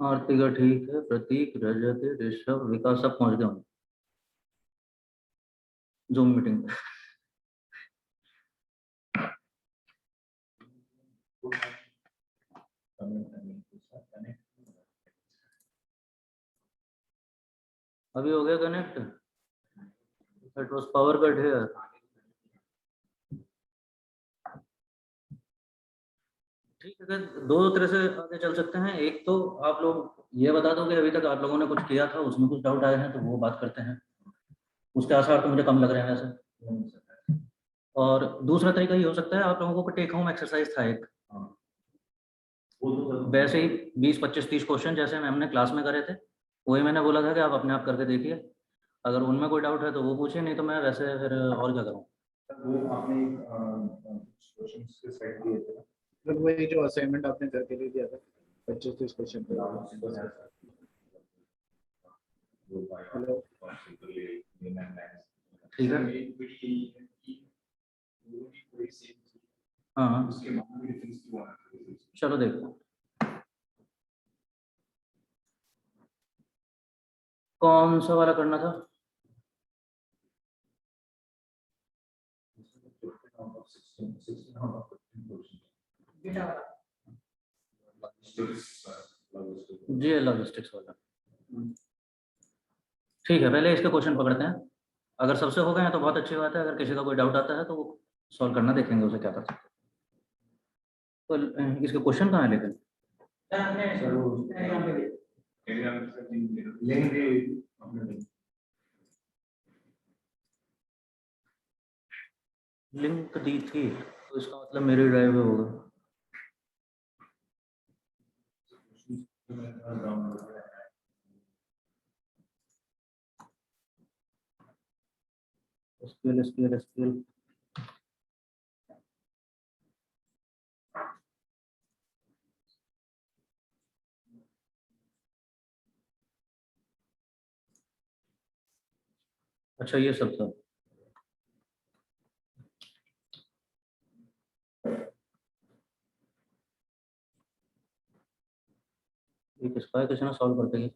आरती ठीक है, प्रतीक, रजत, ऋषभ, विकास सब पहुंच गए होंगे जूम मीटिंग पे। अभी हो गया connect. It was power cut है। ठीक है, दो तरह से आगे चल सकते हैं। एक तो आप लोग ये बता दो कि अभी तक आप लोगों ने कुछ किया था, उसमें कुछ डाउट आए हैं तो वो बात करते हैं। उसके आसार तो मुझे कम लग रहे हैं वैसे। और दूसरा तरीका ये हो सकता है, आप लोगों को टेक होम एक्सरसाइज था एक, वैसे ही 20 25 30 क्वेश्चन जैसे मैम ने क्लास में करे थे, वही मैंने बोला था कि आप अपने आप करके देखिए। अगर उनमें कोई डाउट है तो वो पूछिए, नहीं तो मैं वैसे फिर और क्या करूँ। वो आपने क्वेश्चंस के सेट दिए थे ना, मतलब वही जो असाइनमेंट आपने करके दे दिया था 25-30 क्वेश्चन पे। हेलो, ठीक है। हाँ चलो देखते हैं कौन सा वाला करना था। जी लॉजिस्टिक्स वाला। ठीक है, पहले इसके क्वेश्चन पकड़ते हैं। अगर सबसे हो गए हैं तो बहुत अच्छी बात है, अगर किसी का कोई डाउट आता है तो वो सॉल्व करना देखेंगे उसे क्या कर सकते हैं। तो इसके क्वेश्चन कहाँ है लेकिन? लिंक दी थी तो इसका मतलब मेरे ड्राइव में होगा। SQL SQL SQL. अच्छा ये सब था। ये किसका है, किसी ने सॉल्व करते ही।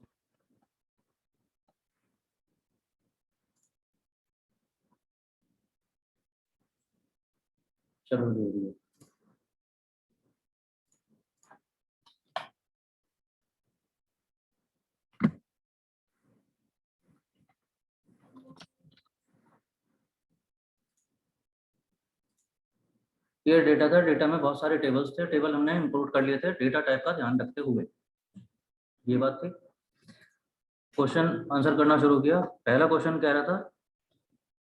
चलो दे दिए। ये डेटा था, डेटा में बहुत सारे टेबल्स थे, टेबल हमने इंक्लूड कर लिए थे डेटा टाइप का ध्यान रखते हुए। ये बात थी। क्वेश्चन आंसर करना शुरू किया। पहला क्वेश्चन कह रहा था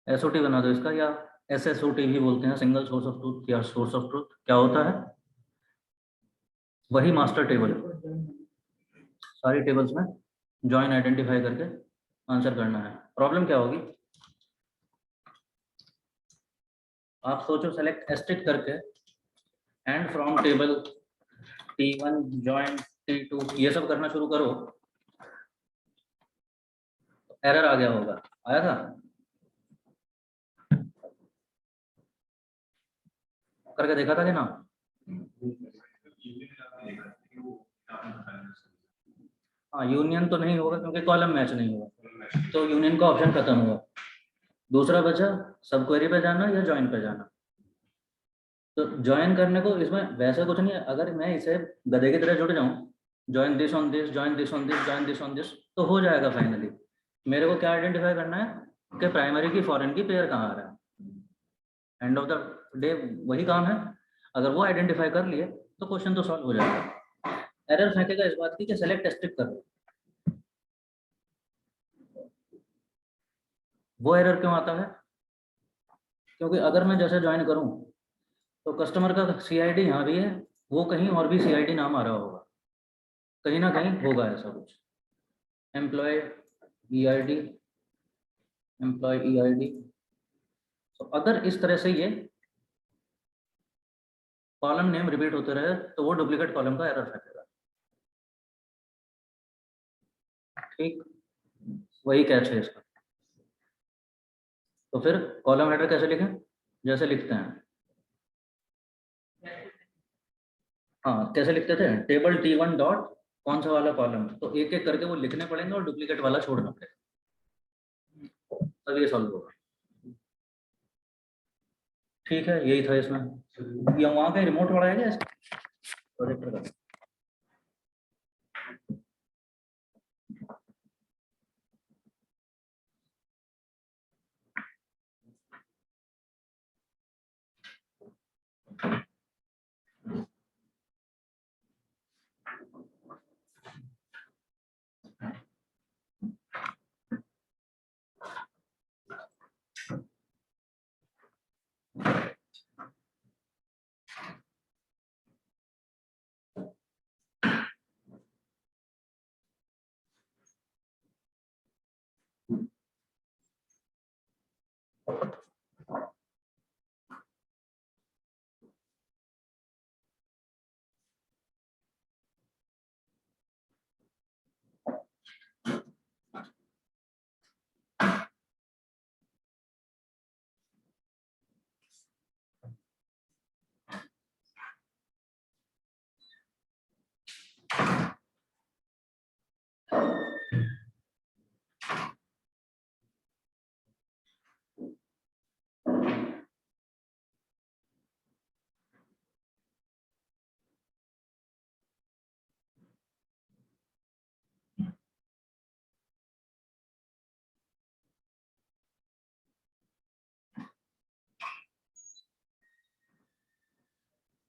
एसओटी बना दो इसका, या एसएसओटी भी बोलते हैं, सिंगल सोर्स ऑफ ट्रूथ या सोर्स ऑफ ट्रूथ। क्या होता है? वही मास्टर टेबल, सारी टेबल्स में जॉइन आइडेंटिफाई करके आंसर करना है। प्रॉब्लम क्या होगी? आप सोचो, सेलेक्ट एस्ट्रिक करके and from table T1 join T2 ये सब करना शुरू करो, एरर आ गया होगा। आया था? करके देखा था कि ना? हाँ यूनियन तो नहीं होगा क्योंकि कॉलम मैच नहीं हुआ, तो यूनियन का ऑप्शन खत्म हुआ। दूसरा बचा सब क्वेरी पे जाना या ज्वाइन पे जाना। तो ज्वाइन करने को इसमें वैसे कुछ नहीं है, अगर मैं इसे गधे की तरह जुड़ जाऊं, join this on this, join this on this, join this on this, तो हो जाएगा फाइनली। मेरे को क्या आइडेंटिफाई करना है कि प्राइमरी की फॉरेन की पेयर कहाँ आ रहा है। एंड ऑफ द डे वही काम है। अगर वो आइडेंटिफाई कर लिए तो क्वेश्चन तो सॉल्व हो जाएगा। एरर फेंकेगा इस बात की कि सेलेक्ट एस्ट्रिक कर लो। वो एरर क्यों आता है? क्योंकि अगर मैं जैसे ज्वाइन करूं तो कस्टमर का CID यहाँ भी है, वो कहीं और भी CID नाम आ रहा होगा, कहीं ना कहीं होगा ऐसा कुछ। Employ EID, employ EID। तो अगर इस तरह से ये कॉलम नेम रिपीट होते रहे तो वो डुप्लीकेट कॉलम का एरर फेंकेगा। ठीक, वही कैच है इसका। तो फिर कॉलम हेडर कैसे लिखें? जैसे लिखते हैं, हाँ कैसे लिखते थे, टेबल T1 डॉट कौन सा वाला कॉलम, तो एक एक करके वो लिखने पड़ेंगे और डुप्लीकेट वाला छोड़ना पड़ेगा, तब ये सॉल्व होगा। ठीक है, यही था इसमें। ये वहाँ का रिमोट वाला है क्या प्रोजेक्टर का?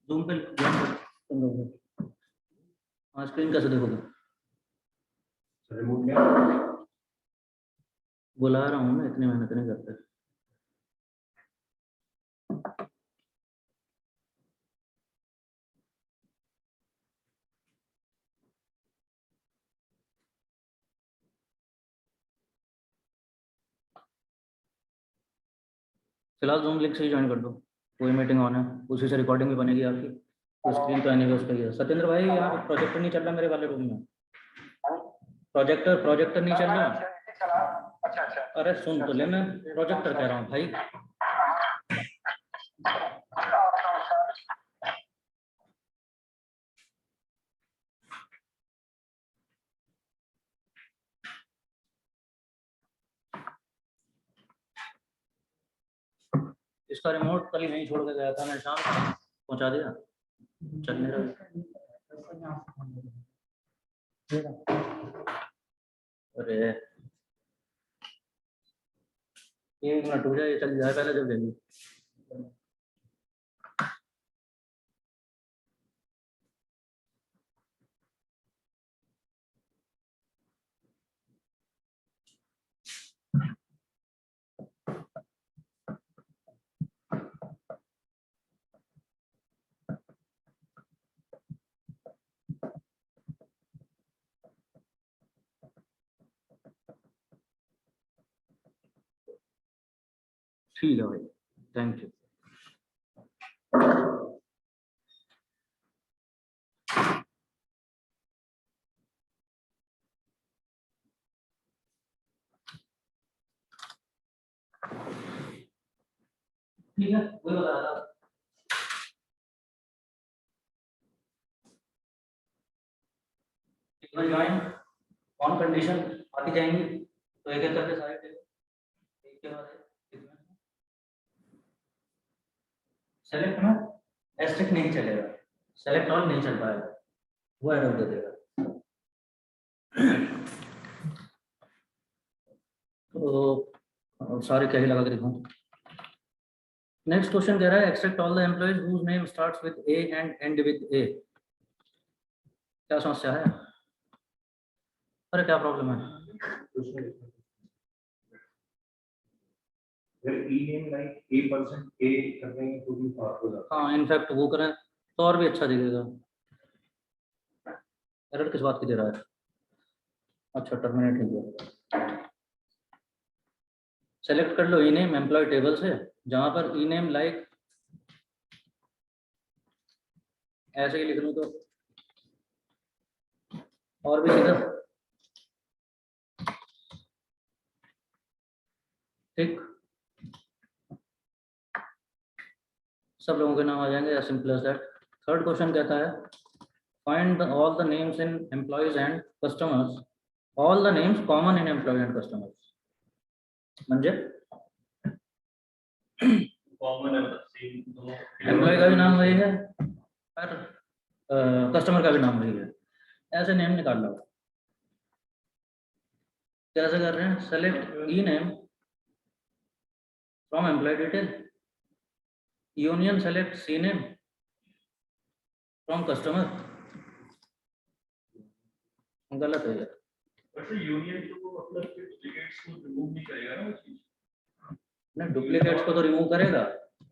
जूम पे हाँ, स्क्रीन कैसे देखोगे? रिमोट क्या? बुला रहा हूँ ना, इतनी मेहनत नहीं करते। फिलहाल जूम लिंक से ही ज्वाइन कर दो, कोई मीटिंग ऑन है, उसी से रिकॉर्डिंग भी बनेगी आपकी, तो स्क्रीन तो एनी उस पर ही है। सत्येंद्र भाई, यहाँ प्रोजेक्टर नहीं चल रहा मेरे वाले रूम में, प्रोजेक्टर नहीं चल रहा। अरे सुन तो ले, मैं प्रोजेक्टर कह रहा हूँ भाई। इसका रिमोट कल ही नहीं छोड़ के गया था मैं, शाम को पहुंचा दिया, चल नहीं रहा। अरे 1 मिनट हो जाए, चल जाए पहले जब देंगे। ठीक है भाई, थैंक यू। ठीक है, वही बता रहा था। ज्वाइन ऑन कंडीशन आती जाएंगी, तो एक एक करके सारे एक के बाद सेलेक्ट ना, एस्ट्रिक नहीं चलेगा, सेलेक्ट ऑल नहीं चल पाएगा, वो एरर दे देगा। तो सारे क्या ही लगा के दिखाऊं। नेक्स्ट क्वेश्चन कह रहा है except all the employees whose name starts with A and end with A. क्या समस्या है? अरे क्या प्रॉब्लम है? हाँ, इनफैक्ट वो करें तो और भी अच्छा दिखेगा। एरर किस बात की दे रहा है? अच्छा, टर्मिनेट हो गया। सेलेक्ट कर लो ई नेम एम्प्लॉय टेबल से, जहां पर ई नेम लाइक ऐसे ही लिख लूं तो और भी सीधा, ठीक, सब लोगों के नाम आ जाएंगे, as simple as that. Third question कहता है find all the names in employees and customers, all the names common in employee and customers. म्हणजे कॉमन है सेम दोनों एम्प्लॉय का भी नाम वही है और कस्टमर का भी नाम वही है, ऐसे नेम निकाल लो। कैसे कर रहे हैं? Select E name from employ detail, union select C name from customer. गलत है यार। वैसे यूनियन तो मतलब डुप्लीकेट्स को रिमूव नहीं करेगा ना वो चीज। ना डुप्लीकेट्स को तो रिमूव करेगा,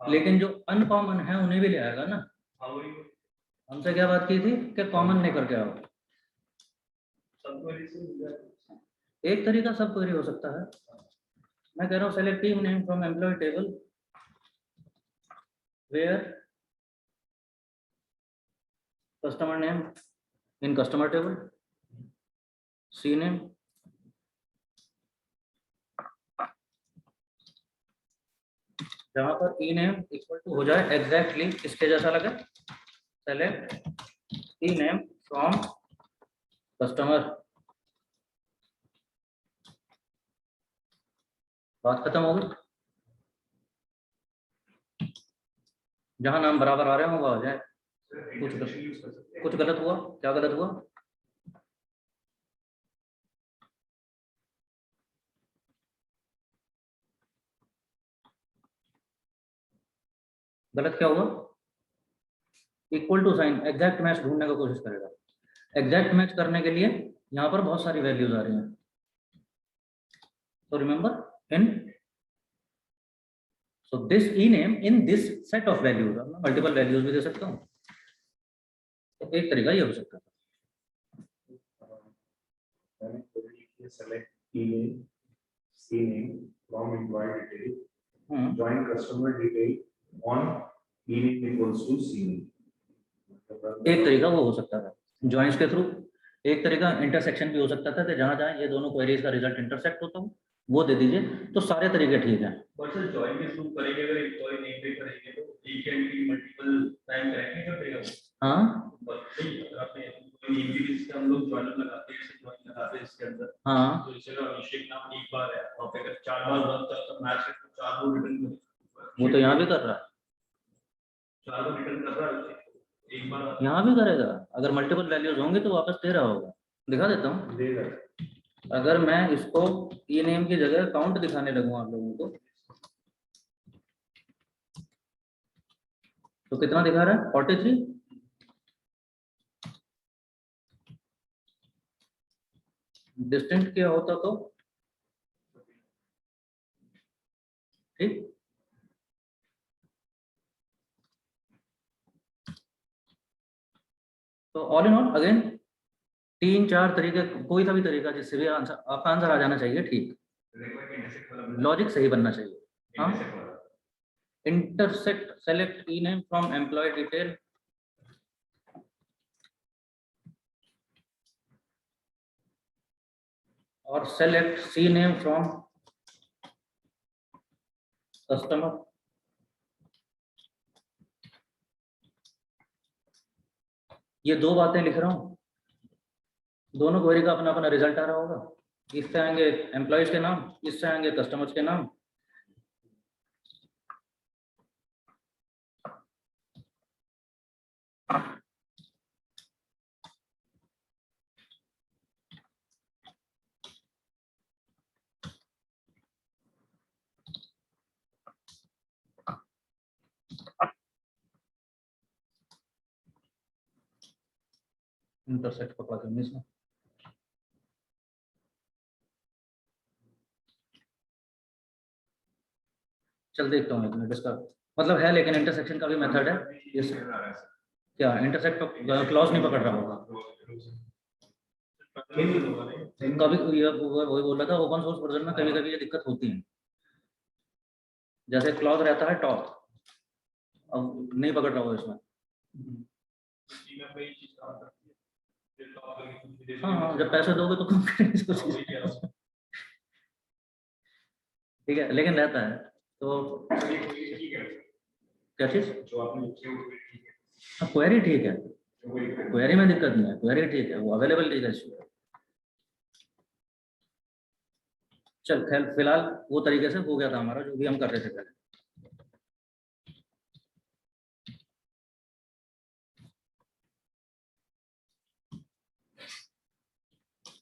लेकिन जो अनकॉमन है उन्हें भी ले आएगा ना। हाँ वही हमसे क्या बात की थी कि कॉमन नहीं करके आओ। सब क्वेरी से मिल जाएगा। एक तरीका सब क्वेरी हो सकता है। मैं कह रहा हूँ select team name from employ table where customer name in customer table, C name जहां पर ई नेम इक्वल टू हो जाए एग्जैक्टली इसके जैसा लगे, select E name from customer. बात खत्म हो गई। जहां नाम बराबर आ रहे हो वह आ जाए। कुछ गलत हुआ? क्या गलत हुआ? गलत क्या हुआ? Equal to sign exact match ढूंढने का कोशिश करेगा। एग्जैक्ट मैच करने के लिए यहाँ पर बहुत सारी वैल्यूज आ रही हैं, तो remember in so this E name in this set of values, multiple values भी दे सकता हूँ, तो एक तरीका ये हो सकता है। Select E name, C name from employee detail, hmm, join customer detail on E name equals to C name. एक तरीका वो हो सकता है ज्वाइंस के थ्रू। एक तरीका इंटरसेक्शन भी हो सकता था कि जहां जहां ये दोनों क्वेरीज का रिजल्ट इंटरसेक्ट होता हो वो दे दीजिए, तो सारे तरीके ठीक हैं। बट सर जॉइन के थ्रू करेंगे, अगर एम्प्लॉय नेम पे करेंगे तो एक एंट्री मल्टीपल टाइम करेक्ट नहीं कर देगा। हाँ बट नहीं, अगर आपने कोई नेम की लिस्ट हम लोग जॉइन लगाते हैं, ऐसे जॉइन लगाते हैं इसके अंदर, हाँ, तो इससे अगर अभिषेक नाम एक बार है और अगर 4 बार हुआ तो मैच है तो 4 बार रिटर्न करेगा। वो तो यहाँ भी कर रहा है, 4 बार रिटर्न कर रहा है, एक बार यहाँ भी करेगा। अगर मल्टीपल वैल्यूज होंगे तो वापस दे रहा होगा। दिखा देता हूँ। देगा। अगर मैं इसको ई नेम की जगह काउंट दिखाने लगूँ आप लोगों को, तो कितना दिखा रहा है? 43। डिस्टेंट क्या होता तो ठीक। तो ऑल इन ऑल अगेन 3-4 तरीके, कोई सा भी तरीका जिससे भी आंसर आपका आंसर आ जाना चाहिए ठीक, लॉजिक सही बनना चाहिए। हाँ, intersect select E name from employ detail और select C name from customer. ये दो बातें लिख रहा हूँ, दोनों क्वेरी का अपना अपना रिजल्ट आ रहा होगा। इससे आएंगे एम्प्लॉयज के नाम, इससे आएंगे कस्टमर्स के नाम। इंटरसेक्ट पकड़ा के इसमें चल देखता हूँ एक मिनट इसका मतलब है, लेकिन इंटरसेक्शन का भी मेथड है। ये क्या इंटरसेक्ट क्लॉज नहीं पकड़ रहा होगा कभी? ये वही बोल रहा था, ओपन सोर्स वर्जन में कभी कभी ये दिक्कत होती है, जैसे क्लॉज रहता है टॉप, अब नहीं पकड़ रहा हो इसमें। हाँ हाँ, जब पैसे दोगे तो कम करेंगे इसको। ठीक है, लेकिन रहता है तो क्या चीज? जो आपने हाँ, क्वेरी ठीक है, क्वेरी में दिक्कत नहीं है, क्वेरी ठीक है, वो अवेलेबल ठीक है। चल खैर फिलहाल वो तरीके से हो गया था हमारा जो भी हम कर रहे थे पहले।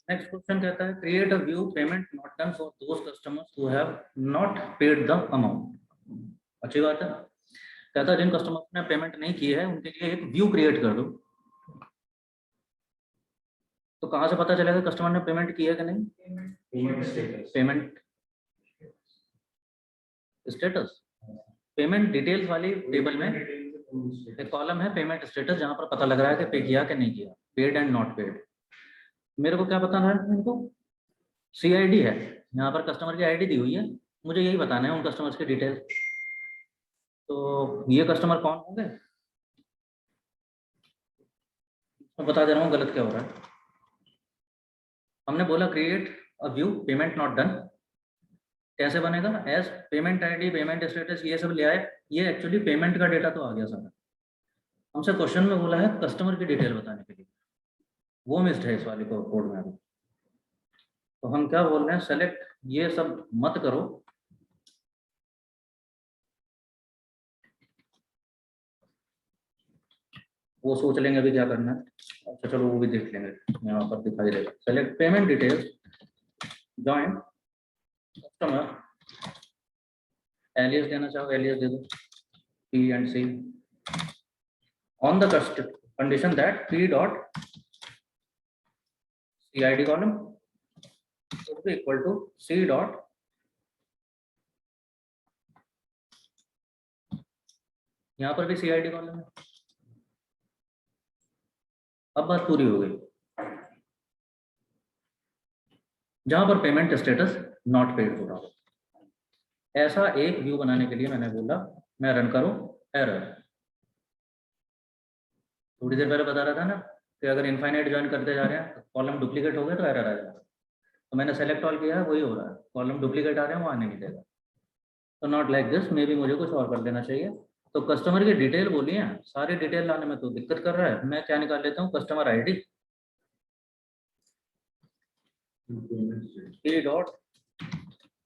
नेक्स्ट क्वेश्चन कहता है create a view payment not done for those customers who have not paid the amount. अच्छी बात है। कहता है जिन कस्टमर्स ने पेमेंट नहीं की है उनके लिए एक व्यू क्रिएट कर दो। तो कहाँ से पता चलेगा कस्टमर ने पेमेंट की है कि नहीं? पेमेंट स्टेटस, पेमेंट डिटेल्स वाली टेबल में एक कॉलम है पेमेंट स्टेटस, जहां पर पता लग रहा है कि पे किया कि नहीं किया, पेड एंड नॉट पेड। मेरे को क्या बताना है इनको? CID है, यहाँ पर कस्टमर की ID दी हुई है, मुझे यही बताना है उन कस्टमर्स की डिटेल। तो ये कस्टमर कौन होंगे? मैं बता दे रहा हूँ गलत क्या हो रहा है। हमने बोला create a view payment not done, कैसे बनेगा? As payment ID, payment status, ये सब ले आए। ये एक्चुअली पेमेंट का डेटा तो आ गया सारा। हमसे क्वेश्चन में बोला है कस्टमर की डिटेल बताने के लिए, वो मिस्ड है इस वाले को कोड में अभी। तो हम क्या बोल रहे हैं, सेलेक्ट ये सब मत करो, वो सोच लेंगे अभी क्या करना है। अच्छा चलो वो भी देख लेंगे, यहाँ पर दिखाई देगा। Select payment details, join customer, alias देना चाहो एलियस दे दो, P&C on the condition that P dot CID column equal to C dot यहाँ पर भी CID कॉलम है। अब बात पूरी हो गई। जहां पर पेमेंट स्टेटस नॉट पेड हो रहा हो, ऐसा एक व्यू बनाने के लिए मैंने बोला मैं रन करूं एरर। थोड़ी देर पहले बता रहा था ना कि अगर इनफाइनाइट ज्वाइन करते जा रहे हैं कॉलम डुप्लीकेट हो गए तो एरर आ जाएगा। तो मैंने सेलेक्ट ऑल किया है, वही हो रहा है, कॉलम डुप्लीकेट आ रहे हैं वो आने नहीं देगा। तो नॉट लाइक दिस, मे भी मुझे कुछ और कर देना चाहिए। तो कस्टमर की डिटेल बोली है, सारी डिटेल लाने में तो दिक्कत कर रहा है। मैं क्या निकाल लेता हूँ, customer ID P dot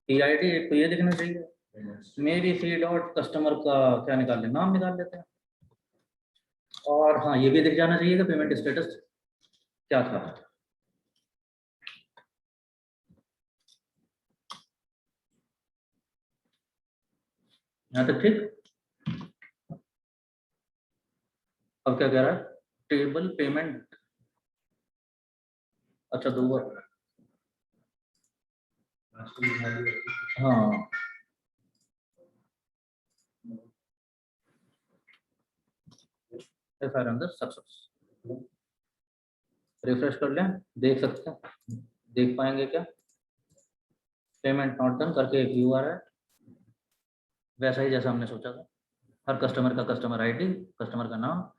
PID, एक तो ये दिखना चाहिए। मेरी C डॉट कस्टमर का क्या निकाल ले, नाम निकाल लेते हैं। और हाँ ये भी दिख जाना चाहिए कि पेमेंट स्टेटस क्या था। यहाँ तक ठीक। अब क्या कह रहा है, टेबल पेमेंट, अच्छा दो बार, हाँ सक्सेस। रिफ्रेश कर लें, देख सकते हैं, देख पाएंगे क्या? पेमेंट नॉट डन करके एक व्यू आ रहा है, वैसा ही जैसा हमने सोचा था। हर कस्टमर का कस्टमर ID, कस्टमर का नाम,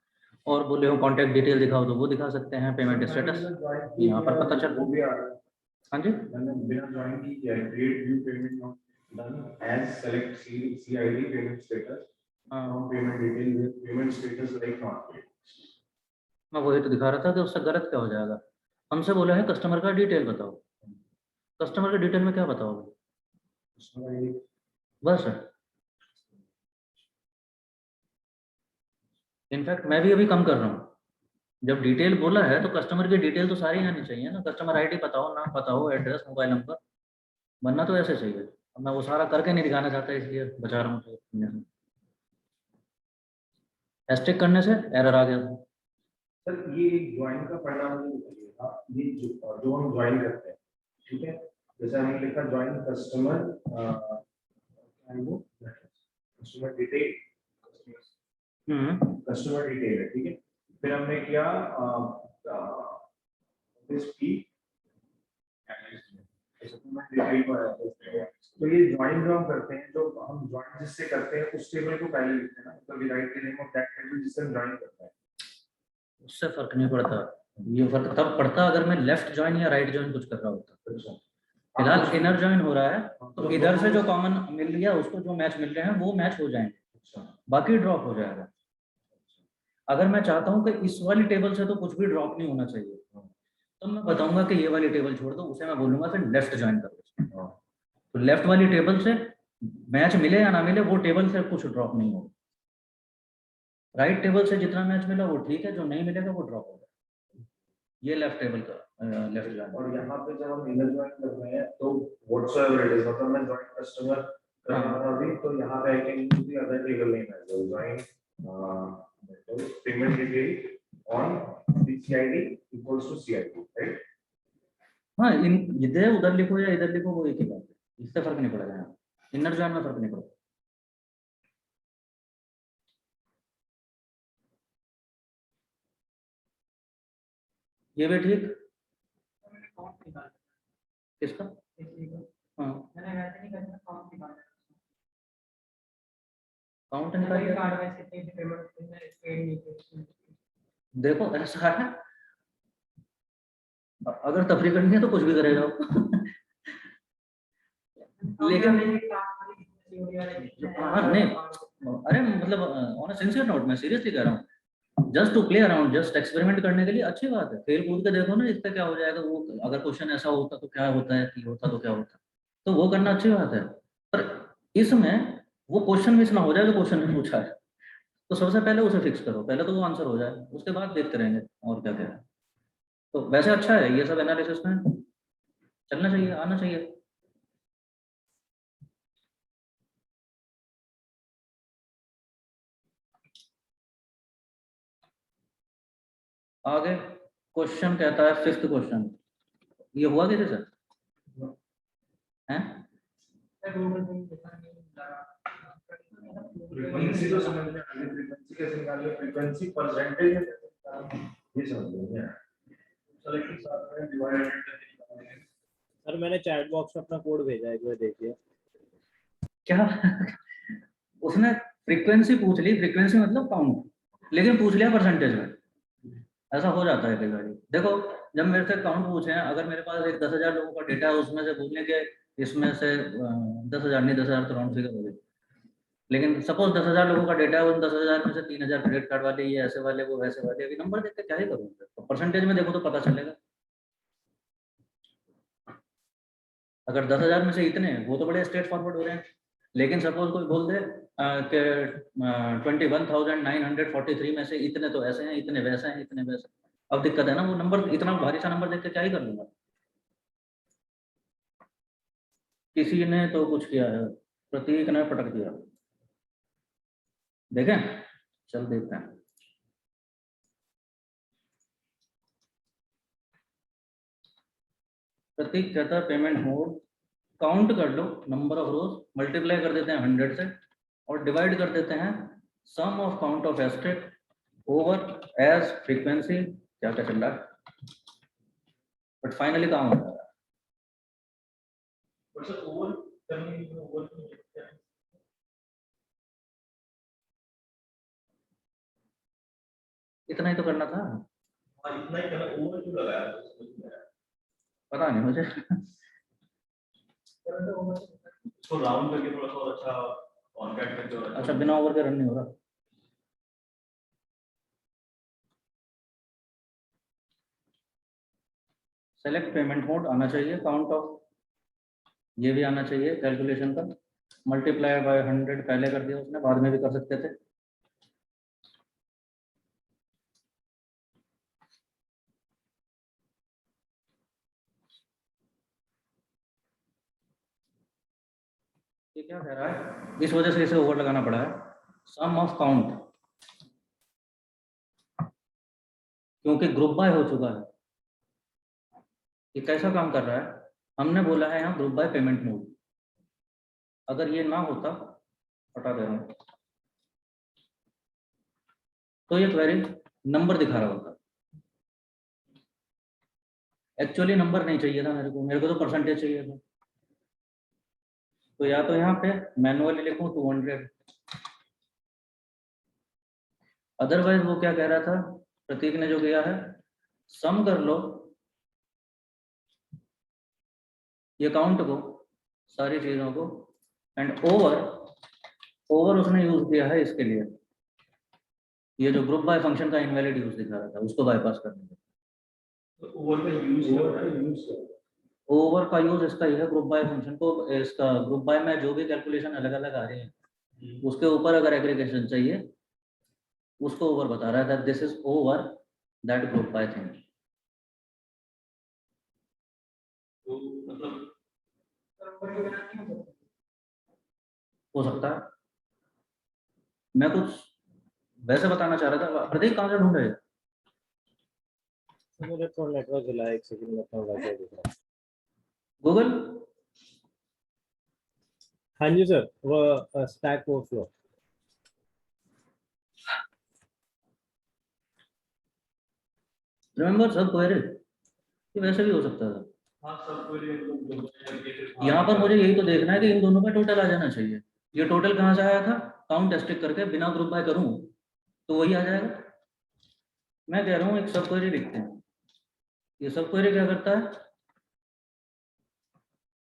और बोले हो कॉन्टैक्ट डिटेल दिखाओ तो वो दिखा सकते हैं, पेमेंट स्टेटस यहाँ पर पता चल रहा है। हाँ जी, बिना ज्वाइन की किया है, create view payment not done as select CID payment status from payment detail payment status like not paid. मैं वही तो दिखा रहा था कि उससे गलत क्या हो जाएगा। हमसे बोला है कस्टमर का डिटेल बताओ, कस्टमर के डिटेल में क्या बताओगे? बस इनफैक्ट मैं भी अभी कम कर रहा हूँ। जब डिटेल बोला है तो कस्टमर की डिटेल तो सारी आनी चाहिए ना, कस्टमर ID बताओ, नाम बताओ, एड्रेस, मोबाइल नंबर, बनना तो ऐसे चाहिए। अब मैं वो सारा करके नहीं दिखाना चाहता, इसलिए बचा रहा हूँ। हैशटैग करने से एरर आ गया था। सर ये ज्वाइन का परिणाम नहीं बताइएगा, ये जो हम ज्वाइन करते हैं, ठीक है, जैसे हमने लिखा join customer customer detail, customer detail है, ठीक है। फिर हमने किया तो ये ज्वाइन जो हम करते हैं, जो हम ज्वाइन जिससे करते हैं उस टेबल को पहले लिखते हैं ना, तो we write the name of that table जिससे हम ज्वाइन करते हैं। उससे फर्क नहीं पड़ता, ये फर्क तब पड़ता अगर मैं लेफ्ट ज्वाइन या राइट ज्वाइन कुछ कर रहा होता। फिलहाल इनर ज्वाइन हो रहा है तो इधर से जो कॉमन मिल गया उसको जो मैच मिल रहे हैं वो मैच हो जाएंगे, बाकी ड्रॉप हो जाएगा। अगर मैं चाहता हूँ कि इस वाली टेबल से तो कुछ भी ड्रॉप नहीं होना चाहिए, तो मैं बताऊंगा कि ये वाली टेबल छोड़ दो, उसे मैं बोलूंगा फिर लेफ्ट ज्वाइन कर दो। तो लेफ्ट वाली टेबल से मैच मिले या ना मिले, वो टेबल से कुछ ड्रॉप नहीं होगा। राइट टेबल से जितना मैच मिला वो ठीक है, जो नहीं मिलेगा वो ड्रॉप होगा। ये लेफ्ट टेबल का लेफ्ट ज्वाइन। और यहाँ पे जब हम इनर ज्वाइन कर रहे हैं तो व्हाटसोएवर इट इज, मतलब मैं जॉइन कस्टमर कर रहा हूं अभी, तो यहाँ पे I can use the other table name as well, join payment detail on the CID equals to CID, right? हाँ, इन इधर उधर लिखो या इधर लिखो वो एक ही बात है, इससे फर्क नहीं पड़ेगा। यहाँ इनर ज्वाइन में फर्क नहीं पड़ेगा। ये भी ठीक। किसका? हाँ, काउंट निकाल देखो, ऐसा है अगर तफरी करनी है तो कुछ भी करे जाओ। लेकिन हाँ नहीं, अरे मतलब ऑन अ सिंसियर नोट मैं सीरियसली कह रहा हूँ, just to play around, just experiment करने के लिए अच्छी बात है। खेल कूद के देखो ना, इससे क्या हो जाएगा। वो अगर क्वेश्चन ऐसा होता तो क्या होता है, कि होता तो क्या होता, तो वो करना अच्छी बात है। पर इसमें वो क्वेश्चन मिस ना हो जाए जो क्वेश्चन में पूछा है। तो सबसे पहले उसे फिक्स करो, पहले तो वो आंसर हो जाए, उसके बाद देखते रहेंगे और क्या क्या है। तो वैसे अच्छा है ये सब एनालिसिस में चलना चाहिए, आना चाहिए। आगे क्वेश्चन कहता है, फिफ्थ क्वेश्चन, ये हुआ किसी से हैं? फ्रीक्वेंसी तो समझ में आ गई, फ्रीक्वेंसी कैसे निकालनी है, फ्रीक्वेंसी परसेंटेज में ये समझ में आया। सेलेक्ट साथ में डिवाइडेड सर मैंने चैट बॉक्स में अपना कोड भेजा है, एक बार देखिए। क्या? उसने फ्रीक्वेंसी पूछ ली, फ्रीक्वेंसी मतलब काउंट, लेकिन पूछ लिया परसेंटेज में। ऐसा हो जाता है कई बार। देखो, जब मेरे से काउंट पूछे हैं, अगर मेरे पास एक 10,000 लोगों का डेटा है, उसमें से बोलने के इसमें से 10,000 नहीं, 10,000 तो राउंड फिगर हो गई। लेकिन सपोज 10,000 लोगों का डेटा है, उन 10,000 में से 3,000 क्रेडिट कार्ड वाले, ये ऐसे वाले, वो वैसे वाले। अभी नंबर देख के क्या ही करूँगा, तो परसेंटेज में देखो तो पता चलेगा। अगर 10,000 में से इतने, वो तो बड़े स्ट्रेट फॉरवर्ड हो रहे हैं। लेकिन सपोज कोई बोल दे कि 21,943 में से इतने तो ऐसे हैं, इतने वैसे हैं, इतने वैसे। अब दिक्कत है ना, वो नंबर इतना भारी सा नंबर देख के क्या ही कर लूंगा। किसी ने तो कुछ किया है, प्रतीक ने पटक दिया। देखें, चल देखते हैं। प्रतीक कहता है पेमेंट मोड, काउंट कर लो नंबर ऑफ रोज, मल्टीप्लाई कर देते हैं 100 से और डिवाइड कर देते हैं sum of count of estate over age frequency. क्या क्या चल रहा है, बट फाइनली काम हो रहा है। बट सर ओवर करने के लिए ओवर क्या है? इतना ही तो करना था। हाँ इतना ही करना, ओवर क्यों लगाया तो समझ में आया। पता नहीं मुझे। इसको राउंड करके थोड़ा सा और अच्छा कॉन्टैक्ट करके और अच्छा, बिना ओवर के रन नहीं हो रहा। सेलेक्ट पेमेंट मोड आना चाहिए, काउंट ऑफ ये भी आना चाहिए, कैलकुलेशन का मल्टीप्लाई बाय 100 पहले कर दिया उसने, बाद में भी कर सकते थे। ये क्या कह रहा है, इस वजह से इसे ओवर लगाना पड़ा है। सम ऑफ काउंट, क्योंकि ग्रुप बाय हो चुका है। ये कैसा काम कर रहा है, हमने बोला है यहाँ ग्रुप बाय पेमेंट मोड। अगर ये ना होता, हटा दे रहा हूँ, तो ये क्वेरी नंबर दिखा रहा होता। एक्चुअली नंबर नहीं चाहिए था मेरे को तो परसेंटेज चाहिए था। तो या तो यहाँ पे मैनुअली लिखूं 200, अदरवाइज वो क्या कह रहा था प्रतीक ने जो किया है, सम कर लो ये काउंट को, सारी चीजों को, एंड ओवर उसने यूज किया है इसके लिए ये जो ग्रुप बाय फंक्शन का इनवैलिड यूज दिखा रहा था उसको बाईपास करने के। तो ओवर का यूज ओवर का यूज इसका ही है, ग्रुप बाय फंक्शन को, इसका ग्रुप बाय में जो भी कैलकुलेशन अलग अलग आ रही है उसके ऊपर अगर एग्रीगेशन चाहिए उसको ओवर बता रहा है, this is over that group by thing. तो मतलब हो सकता है, मैं कुछ वैसे बताना चाह रहा था। प्रतीक कहाँ से ढूंढ रहे हैं? मुझे थोड़ा नेटवर्क हिला, एक सेकंड में थोड़ा वाईफाई दिख रहा है। गूगल। हाँ जी सर, वो स्टैक ओवरफ्लो। रिमेंबर सब क्वेरी, ये वैसे भी हो सकता था। हाँ सब कोई यहाँ पर मुझे यही तो देखना है कि इन दोनों का टोटल आ जाना चाहिए। ये टोटल कहाँ से आया था? काउंट एस्टिक करके बिना ग्रुप बाय करूँ तो वही आ जाएगा। मैं कह रहा हूँ एक सब क्वेरी लिखते हैं। ये सब क्वेरी क्या करता है?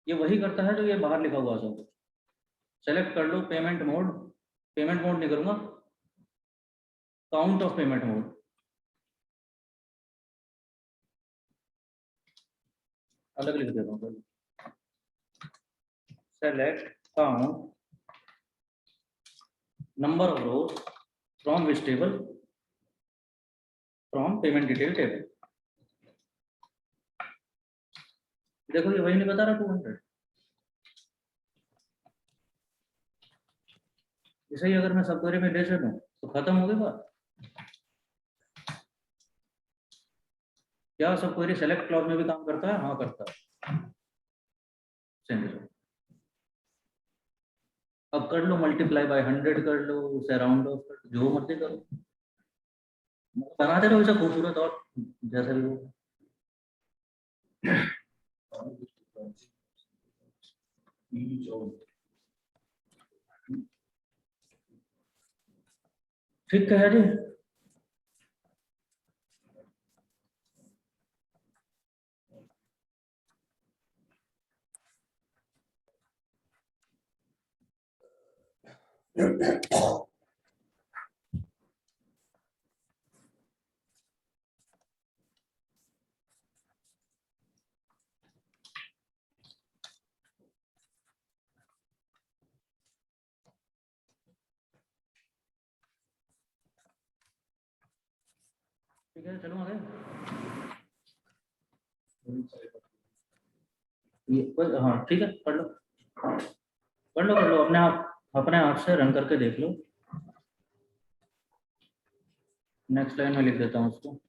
ये वही करता है जो ये बाहर लिखा हुआ सब कुछ। सेलेक्ट कर लो पेमेंट मोड, पेमेंट मोड नहीं करूँगा, काउंट ऑफ पेमेंट मोड। अलग लिख देता हूँ। Select count number of rows from which table? From payment detail table. देखो ये वही नहीं बता रहा 200। इसे ही अगर मैं सब क्वेरी में ले चलूं तो खत्म हो गई बात। क्या सब क्वेरी सेलेक्ट क्लॉज में भी काम करता है? हाँ करता है। अब कर लो मल्टीप्लाई बाय 100 कर लो, उसे राउंड ऑफ कर, जो मर्जी करो, बनाते रहो इसे खूबसूरत और जैसा भी हो। ठीक है जी। ठीक है चलो आगे। ये हाँ ठीक है, पढ़ लो पढ़ लो, कर लो अपने आप से रन करके देख लो। नेक्स्ट लाइन में लिख देता हूँ उसको।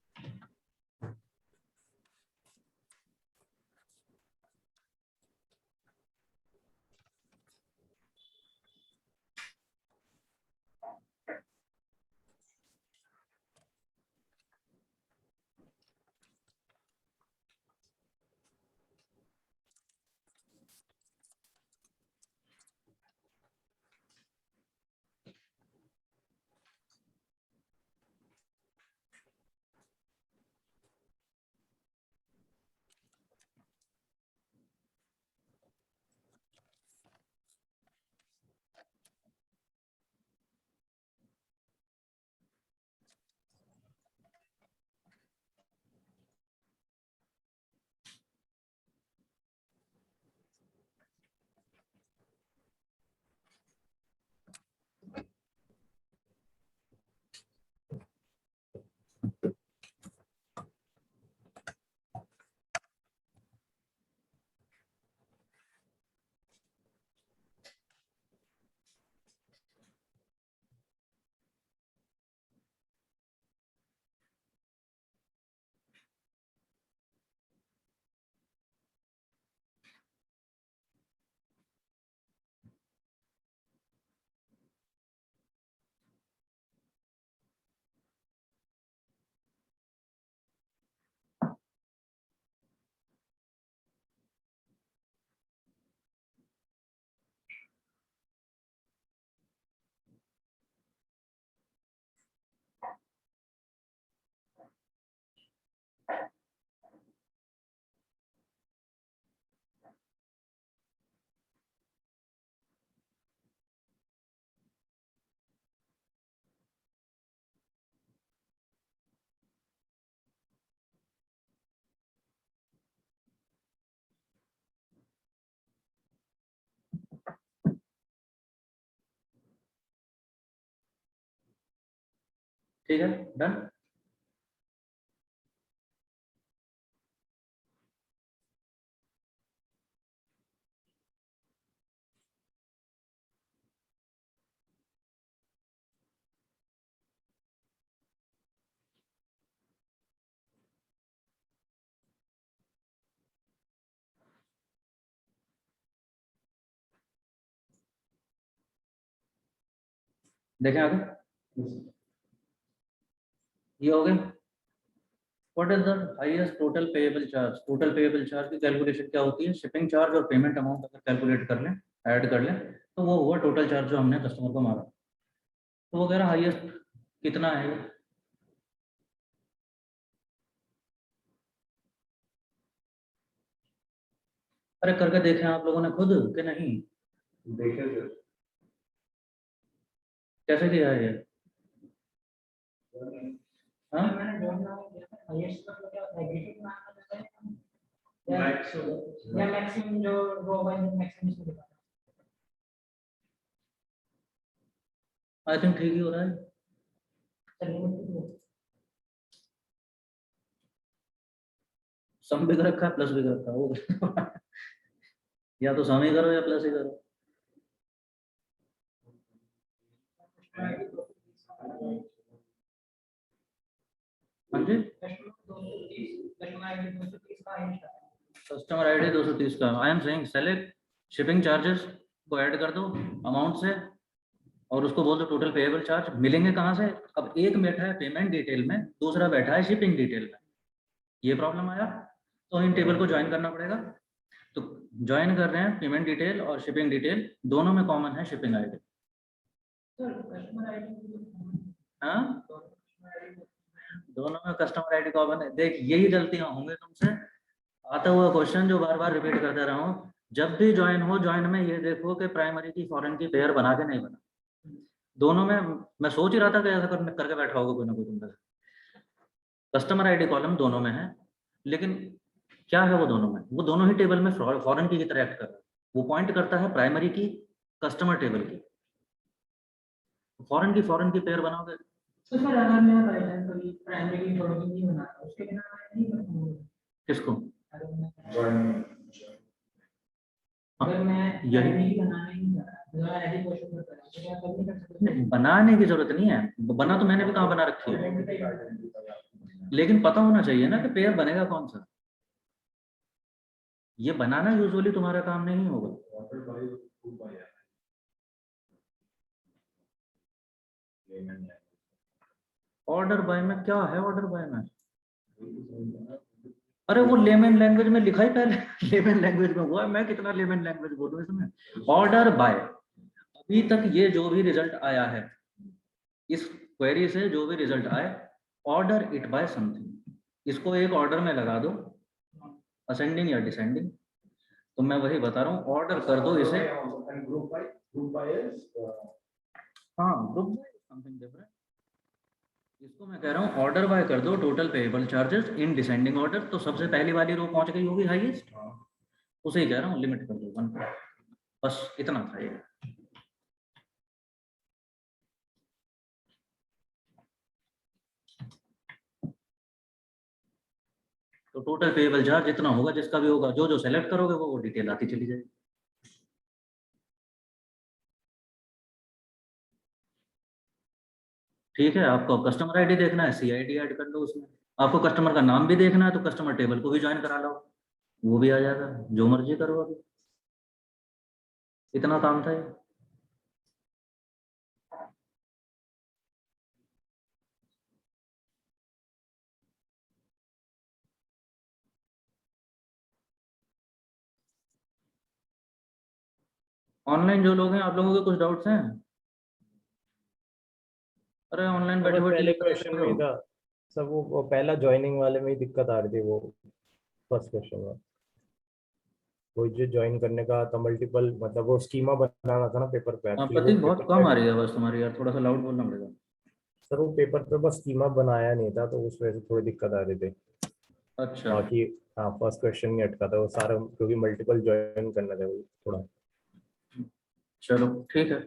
ठीक है, डन। देखें आगे, ये हो गया। What is the highest total payable charge? Total payable charge की कैलकुलेशन क्या होती है? शिपिंग चार्ज और पेमेंट अमाउंट अगर कैलकुलेट कर लें, ऐड कर लें, तो वो हुआ टोटल चार्ज जो हमने कस्टमर को मारा। तो वो कह रहा हाईएस्ट कितना है ये? अरे करके देखें आप लोगों ने खुद कि नहीं? देखिए सर, कैसे किया है ये? हाँ, मैक्सिमम जो रो बाय मैक्सिमम आई थिंक ठीक ही हो रहा है। सम भी कर रखा है, प्लस भी कर रखा है वो या तो सम ही करो या प्लस ही करो। हाँ जी, कस्टमर आईडी 230 का। I am saying select shipping charges को ऐड कर दो अमाउंट से और उसको बोल दो टोटल पेएबल चार्ज। मिलेंगे कहाँ से? अब एक बैठा है पेमेंट डिटेल में, दूसरा बैठा है शिपिंग डिटेल में। ये प्रॉब्लम आया, तो इन टेबल को ज्वाइन करना पड़ेगा। तो ज्वाइन कर रहे हैं पेमेंट डिटेल और शिपिंग डिटेल, दोनों में कॉमन है शिपिंग आईडी। हाँ, दोनों में कस्टमर आईडी कॉमन है। देख, यही गलतियां होंगी तुमसे। आता हुआ क्वेश्चन जो बार बार रिपीट करते रहा हूँ, जब भी ज्वाइन हो, ज्वाइन में ये देखो कि प्राइमरी की फॉरेन की पेयर बना के नहीं बना। दोनों में मैं सोच ही रहा था कि ऐसा करके बैठा होगा कोई ना कोई तुम। कस्टमर आईडी कॉलम दोनों में है, लेकिन क्या है वो दोनों में? वो दोनों ही टेबल में फॉरेन की तरह एक्ट कर रहा है। वो पॉइंट करता है प्राइमरी की, कस्टमर टेबल की। फॉरेन की पेयर बनाओगे तो सर अगर मैं बाय चांस कभी प्राइमरी फॉलोइंग नहीं बनाता उसके बिना नहीं कर पाऊंगा। किसको? अगर मैं यही प्राइमरी बनाने नहीं जा रहा, अगर ऐसी क्वेश्चन करता है तो क्या कभी नहीं कर सकता? बनाने की जरूरत नहीं है, बना तो मैंने भी कहाँ बना रखी है, लेकिन पता होना चाहिए ना कि पेयर बनेगा कौन सा। ये बनाना यूजुअली तुम्हारा काम नहीं होगा। ऑर्डर बाय में क्या है? ऑर्डर बाय में अरे वो लेमन लैंग्वेज में लिखा ही पहले लेमन लैंग्वेज में हुआ है। मैं कितना लेमन लैंग्वेज बोलूं इसमें? ऑर्डर बाय, अभी तक ये जो भी रिजल्ट आया है इस क्वेरी से, जो भी रिजल्ट आए, ऑर्डर इट बाय समथिंग, इसको एक ऑर्डर में लगा दो, असेंडिंग या डिसेंडिंग। तो मैं वही बता रहा हूँ, ऑर्डर कर दो इसे। हाँ, ग्रुप बाय समथिंग डिफरेंट। इसको मैं कह रहा हूँ ऑर्डर बाय कर दो total payable charges in descending order. तो सबसे पहली वाली रो पहुंच गई होगी हाईएस्ट, उसे ही कह रहा हूँ लिमिट कर दो 1 पर। बस इतना था ये। तो टोटल पेएबल चार्ज जितना होगा, जिसका भी होगा, जो जो सेलेक्ट करोगे वो डिटेल आती चली जाएगी। ठीक है, आपको कस्टमर आईडी देखना है, CID ऐड कर लो उसमें। आपको कस्टमर का नाम भी देखना है तो कस्टमर टेबल को भी ज्वाइन करा लो, वो भी आ जाएगा। जो मर्जी करो, अभी इतना काम था ये। ऑनलाइन जो लोग हैं, आप लोगों के कुछ डाउट्स हैं? अरे ऑनलाइन बैठे बस बैठे पहले ये कर क्वेश्चन सकते में ही हो। था सब, वो पहला ज्वाइनिंग वाले में ही दिक्कत आ रही थी, वो फर्स्ट क्वेश्चन में। वो जो ज्वाइन करने का था मल्टीपल, मतलब वो स्कीमा बनाना था ना पेपर पे, हाँ, एक्चुअली वो प्रतीक बहुत पेपर कम पे। आ रही है आवाज तुम्हारी यार, थोड़ा सा लाउड बोलना पड़ेगा। सर वो पेपर पे बस स्कीमा बनाया नहीं था, तो उस वजह से थोड़ी दिक्कत आ रही थी। अच्छा, बाकी हाँ, फर्स्ट क्वेश्चन नहीं अटका था वो सारा, क्योंकि मल्टीपल ज्वाइन करना था वो थोड़ा। चलो ठीक है।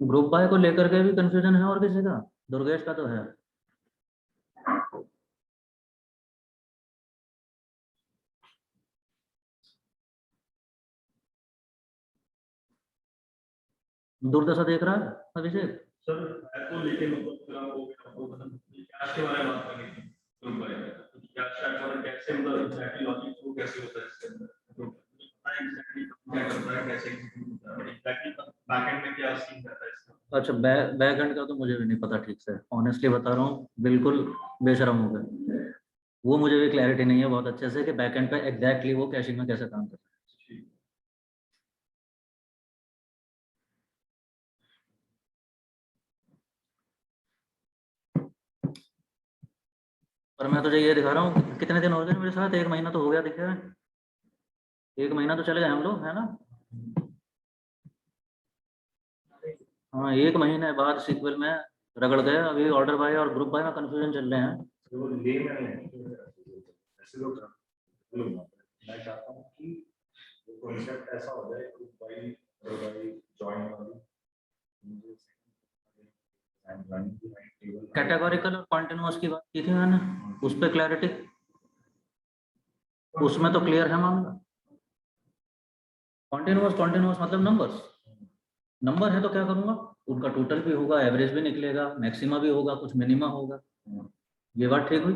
ग्रुप बाय को लेकर के भी कंफ्यूजन है और किसी का? दुर्गेश का तो है। दुर्दशा देख रहा है अभिषेक? सर तो लेके आपको मतलब कैश के बारे में बात करनी थी ग्रुप बाय में, तो कैश का और कैसे मतलब एग्जैक्टली लॉजिक वो कैसे होता है इसके अंदर, तो पता है एग्जैक्टली क्या करता है, कैसे एग्जीक्यूट होता है, एग्जैक्टली बैकएंड में क्या सीन रहता है इसका। अच्छा, बैक एंड का तो मुझे भी नहीं पता ठीक से, ऑनेस्टली बता रहा हूँ, बिल्कुल बेशरम हो गए। वो मुझे भी क्लैरिटी नहीं है बहुत अच्छे से कि बैक एंड पे एग्जैक्टली वो कैशिंग में कैसे काम करता है। पर मैं तुझे ये दिखा रहा हूँ, कितने दिन हो गए मेरे साथ? 1 महीना तो हो गया दिख रहा है। 1 महीना तो चले गए हम लोग, है ना? हाँ, 1 महीने बाद सीक्वल में रगड़ गए। अभी ऑर्डर बाय और ग्रुप बाय में कंफ्यूजन चल रहे हैं। तो वो ले में है ऐसे लोग मैं चाहता हूँ कि वो कॉन्सेप्ट ऐसा हो जाए ग्रुप बाय और बाय जॉइन वाली कैटेगोरिकल और कॉन्टिन्यूअस की बात की थी मैंने, उस पर क्लैरिटी, उसमें तो क्लियर है मामला। कॉन्टिन्यूअस मतलब नंबर्स, नंबर है तो क्या करूंगा, उनका टोटल भी होगा, एवरेज भी निकलेगा, मैक्सिमा भी होगा, कुछ मिनिमा होगा। ये बात ठीक हुई।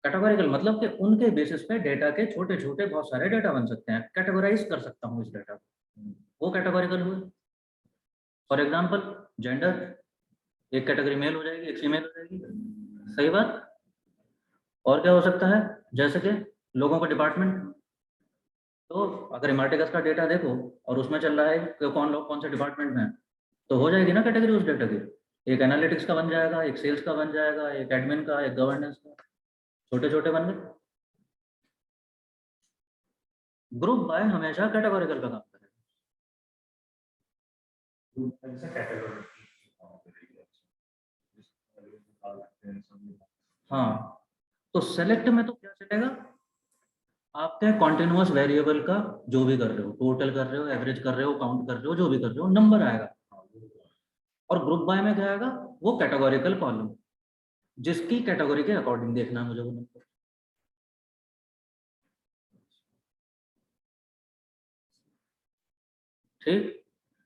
कैटेगोरिकल मतलब कि उनके बेसिस पे डेटा के छोटे छोटे बहुत सारे डेटा बन सकते हैं, कैटेगराइज कर सकता हूँ इस डेटा को, वो कैटेगोरिकल हुए। फॉर एग्जाम्पल जेंडर, एक कैटेगरी मेल हो जाएगी, एक फीमेल हो जाएगी, सही बात। और क्या हो सकता है, जैसे कि लोगों का डिपार्टमेंट, तो अगर इमार्टिकस का डेटा देखो और उसमें चल रहा है कि कौन लोग कौन से डिपार्टमेंट में हैं, तो हो जाएगी ना कैटेगरी उस डेटा की। एक एनालिटिक्स का बन जाएगा, एक सेल्स का बन जाएगा, एक एडमिन का, एक गवर्नेंस का, छोटे छोटे बन गए। ग्रुप बाय हमेशा कैटेगोरिकल का काम करेगा। हाँ, तो सेलेक्ट में तो क्या चलेगा, आपके कॉन्टिन्यूअस वेरिएबल का जो भी कर रहे हो, टोटल कर रहे हो, एवरेज कर रहे हो, काउंट कर रहे हो, जो भी कर रहे हो, नंबर आएगा। और ग्रुप बाय में क्या आएगा, वो कैटेगोरिकल कॉलम, जिसकी कैटेगरी के अकॉर्डिंग देखना है मुझे वो नंबर। ठीक।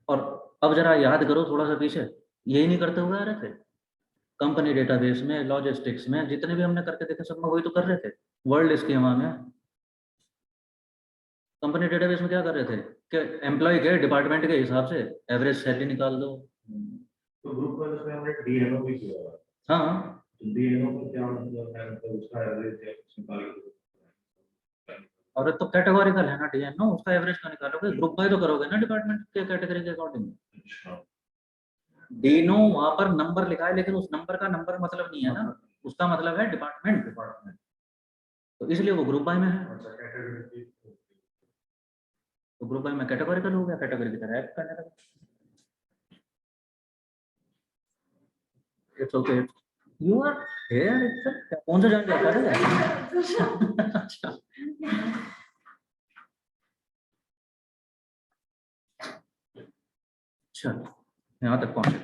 और अब जरा याद करो थोड़ा सा पीछे, यही नहीं करते हुए आ रहे थे कंपनी डेटाबेस में, लॉजिस्टिक्स में, जितने भी हमने करके देखे सब में वही तो कर रहे थे। वर्ल्ड स्कीमा में कंपनी डेटाबेस में क्या कर रहे थे कि एम्प्लॉय के डिपार्टमेंट के हिसाब से एवरेज सैलरी निकाल दो। तो ग्रुप पर उसमें हमने डीएनओ भी किया हुआ है। हाँ, डीएनओ को क्या मतलब है, मतलब उसका एवरेज है निकाल के। और तो कैटेगोरिकल है ना डीएनओ, उसका एवरेज का निकालोगे, ग्रुप बाय तो करोगे ना डिपार्टमेंट के कैटेगरी के अकॉर्डिंग। अच्छा डीनो वहां पर नंबर लिखा है, लेकिन उस नंबर का नंबर मतलब नहीं है ना, उसका मतलब है डिपार्टमेंट, तो इसलिए वो ग्रुप बाय में है। अच्छा कैटेगरी तो ग्रुप बाय में कैटेगोरिकल हो गया, कैटेगरी की तरह ऐड करने लगा। It's okay, you are here it's, कौन सा जान जाता है? अच्छा, चलो यहाँ तक पहुंचे,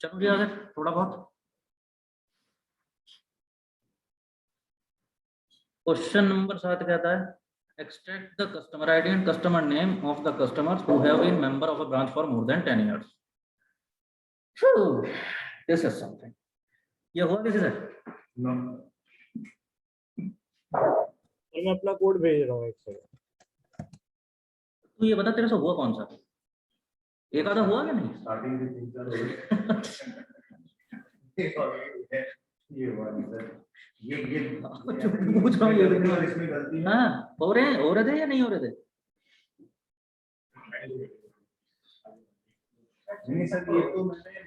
चलो जी आगे थोड़ा बहुत। क्वेश्चन नंबर 7 कहता है, extract the customer ID and customer name of the customers who have been member of a branch for more than 10 years. Phew, this is something. ये हुआ किसी से? मैं अपना कोड भेज रहा हूँ एक सेकंड। तू ये बता तेरे से हुआ कौन सा? एक आधा हुआ क्या नहीं? स्टार्टिंग के 3-4 हो गए। ये वाली सर ये पूछ रहा हूँ ये भी। इसमें गलती है। हाँ, हो रहे थे या नहीं हो रहे थे? नहीं सर ये तो मैंने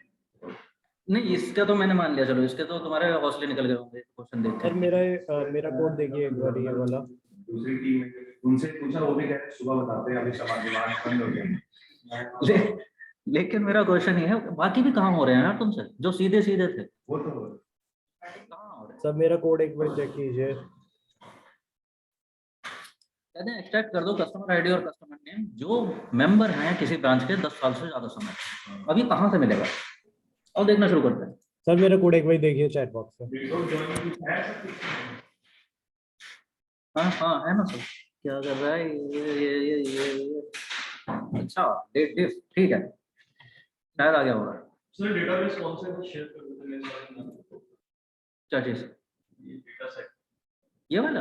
नहीं, इसका तो मैंने मान लिया, चलो इसके तो तुम्हारे हौसले निकल गए होंगे क्वेश्चन देख सर के। मेरा कोड देखिए एक बार, ये वाला। दूसरी टीम में उनसे पूछा, वो भी कहते हैं सुबह बताते हैं, अभी समाज बंद हो गया। लेकिन मेरा क्वेश्चन ये है, बाकी भी काम हो रहे हैं यार तुमसे जो सीधे सीधे थे, वो तो कहाँ हो रहे हैं? सर मेरा कोड एक बार चेक कीजिए। कहते हैं एक्सट्रैक्ट कर दो कस्टमर आईडी और कस्टमर नेम जो मेंबर हैं किसी ब्रांच के 10 साल से ज्यादा समय। अभी कहाँ से मिलेगा? और देखना शुरू करते हैं। सर मेरा कोड एक बार देखिए चैट बॉक्स में। विंडोज जॉइन की है सब कुछ। हाँ हाँ है ना सर। क्या कर रहा है ये। अच्छा डेट डिफ ठीक है, शायद आ गया होगा। सर डेटाबेस कौन से कुछ शेयर कर देते हैं मेरे साथ में? क्या चीज? ये डेटा सेट ये वाला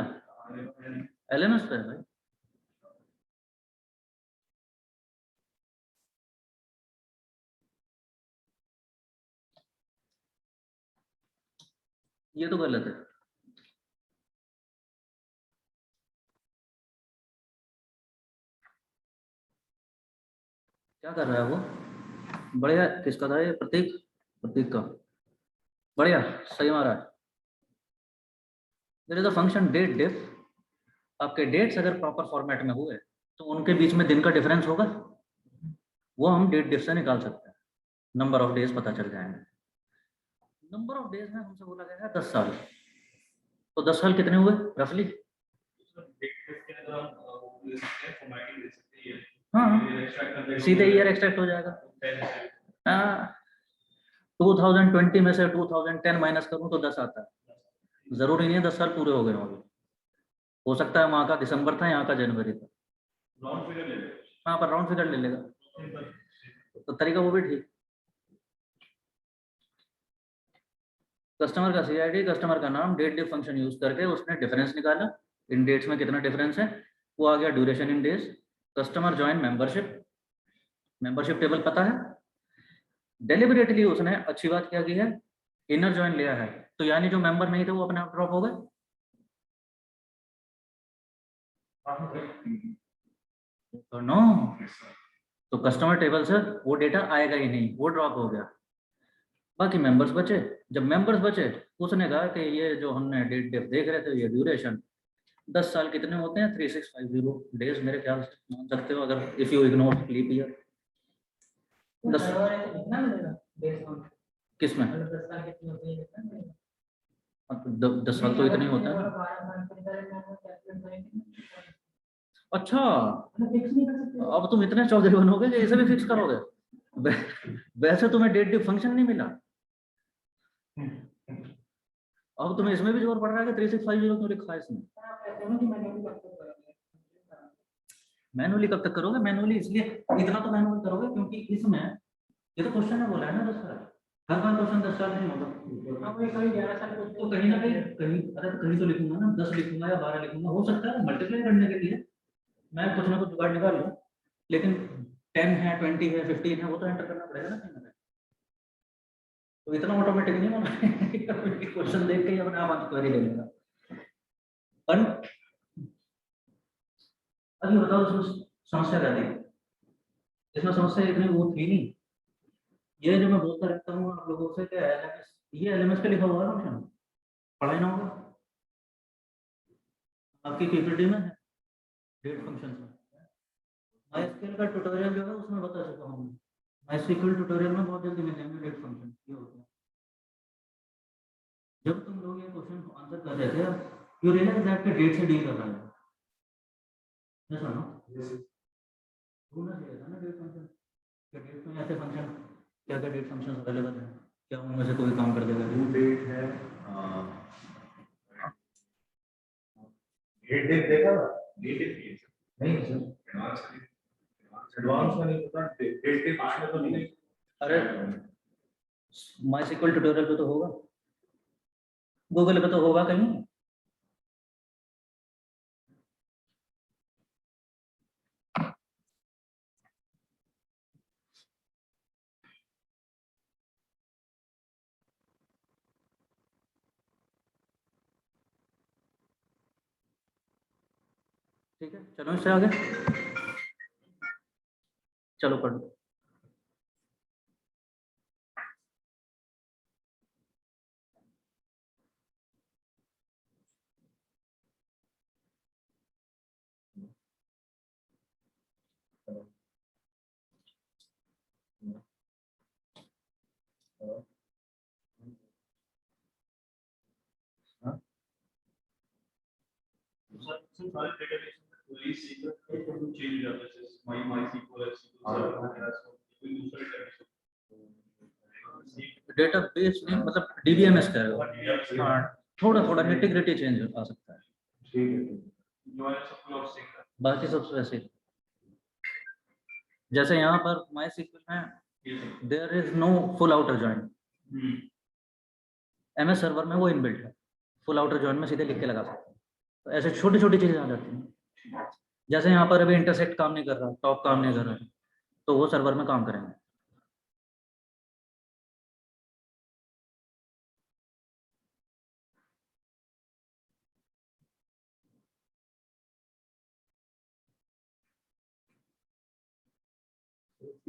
एलएमएस पे है भाई। ये तो गलत है। क्या कर रहा है वो? बढ़िया। किसका था ये? प्रतीक। प्रतीक का बढ़िया, सही मारा है। There is a function date diff. आपके डेट्स अगर प्रॉपर फॉर्मेट में हुए तो उनके बीच में दिन का डिफरेंस होगा, वो हम डेट डिफ से निकाल सकते हैं। नंबर ऑफ डेज पता चल जाएंगे। नंबर ऑफ डेज में हमसे बोला गया है 10 साल, तो 10 साल कितने हुए रफली? डेट के अंदर हम ले सकते हैं, फॉर्मेटिंग दे सकते हैं। हाँ एक्सट्रैक्ट कर देंगे सीधे ईयर एक्सट्रैक्ट हो जाएगा। 10 से। हाँ 2020 में से 2010 माइनस करूं तो 10 आता है। जरूरी नहीं है 10 साल पूरे हो गए होंगे, हो सकता है वहां का दिसंबर था यहाँ का जनवरी था। राउंड फिगर ले लें। हाँ पर राउंड फिगर ले लेगा तो तरीका वो भी ठीक। कस्टमर का सीआईडी, कस्टमर का नाम, डेट डिफ फंक्शन यूज करके उसने डिफरेंस निकाला। इन डेट्स में कितना डिफरेंस है वो आ गया ड्यूरेशन इन days. Customer join membership, membership table पता है। डेलिबरेटली उसने अच्छी बात क्या की है, इनर ज्वाइन लिया है, तो यानी जो मेंबर नहीं थे वो अपने आप ड्रॉप हो गए। तो नो, तो कस्टमर टेबल से वो डेटा आएगा ही नहीं, वो ड्रॉप हो गया। बाकी मेंबर्स बचे। जब मेंबर्स बचे उसने कहा कि ये जो हमने डेट डेट देख रहे थे ये ड्यूरेशन 10 साल कितने होते हैं 3650 डेज मेरे ख्याल से मान सकते हो अगर if you ignore leap year. तो हर बार ऐसे कितना मिलेगा बेस ऑन किसमें? मतलब 10 साल कितने होते हैं कितना मिलेगा? 10 साल तो इतने ही होता है ना। 12 साल के अंदर में कैलकुलेट करेंगे। अच्छा फिक्स नहीं कर सकते। अब तुम इतने चौधरी बनोगे कि इसे भी फिक्स करोगे? वैसे तुम्हें डेट डिफ फंक्शन नहीं मिला, अब तुम्हें इसमें भी जोर पड़ रहा है कि 3650 क्यों लिखा है इसमें। मैनुअली कब तक करोगे? मैनुअली इसलिए इतना तो मैनुअल करोगे क्योंकि इसमें ये तो क्वेश्चन है बोला है ना 10 साल, हर बार क्वेश्चन 10 साल नहीं होगा। अब कभी 11 साल को तो कहीं ना कहीं अरे कहीं तो लिखूंगा ना 10 लिखूंगा या 12 लिखूंगा, हो सकता है मल्टीप्लाई करने के लिए मैं कुछ ना कुछ जुगाड़ निकाल लूँ, लेकिन 10 है 20 है 15 है वो तो एंटर करना पड़ेगा ना कहीं ना कहीं। तो इतना ऑटोमेटिक नहीं होना क्वेश्चन देख के ही अपने आप क्वेरी ले लेगा। पर अभी बताओ इसमें समस्या क्या थी? इसमें समस्या इतनी वो थी नहीं। ये जो मैं बोलता रहता हूँ आप लोगों से कि एलएमएस, ये एलएमएस पे लिखा हुआ है फंक्शन, पढ़ा ही ना होगा आपकी पीपीटी में है डेट फंक्शन में। माइस्क्यूएल का ट्यूटोरियल जो है उसमें बता चुका हूँ। माइस्क्यूएल ट्यूटोरियल में बहुत जल्दी मिल जाएंगे डेट फंक्शन ये होता है। जब तुम लोग ये क्वेश्चन आंसर कर रहे थे यू रियलाइज दैट के डेट से डील कर रहा है ऐसा ना होना चाहिए था ना डेट फंक्शन के डेट में ऐसे फंक्शन क्या क्या डेट फंक्शन अवेलेबल है, क्या उनमें से कोई काम कर देगा? ड्यू डेट है डेट डेट देखा ना डेट नहीं सर एडवांस में नहीं पता डेट डेट उसमें तो नहीं। अरे माइस्क्यूएल ट्यूटोरियल पे तो होगा, गूगल पे तो होगा कहीं। ठीक है चलो इससे आगे चलो पढ़ो। सर सारे डेटाबेस में क्वेरीज कोई दूसरा डेटाबेस नहीं, मतलब डीबीएमएस कह रहे हो? हाँ, थोड़ा थोड़ा निटी ग्रिटी चेंज आ सकता है, ठीक है। बाकी सब वैसे ही। जैसे यहाँ पर माई सीक्वल में there is no full outer join, MS server में वो इनबिल्ट है, फुल आउटर जॉइन में सीधे लिख के लगा सकते हैं। तो ऐसे छोटी छोटी चीजें आ जाती हैं। जैसे यहाँ पर अभी इंटरसेक्ट काम नहीं कर रहा, टॉप काम नहीं कर रहा, तो वो सर्वर में काम करेंगे।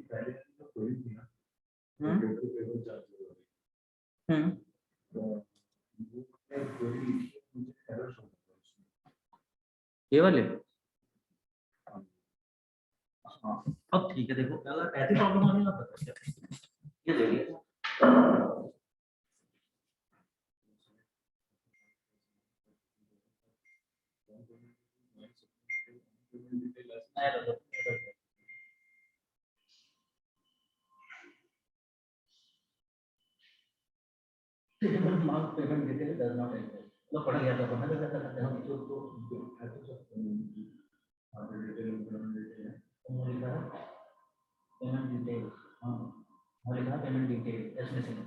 पहले तो कोई भी ना हम्म पेपर चार्ज होगा हम्म तो वो कोई मुझे एरर शो होता है उसमें। ये वाले, हाँ अब ठीक है। देखो अगर ऐसी प्रॉब्लम आने लगा तो ये देखिए, payment detail does not enter, तो पढ़ गया था पढ़ा था हम तो पेमेंट डिटेल, हाँ और लिखा पेमेंट डिटेल एस मिसिंग।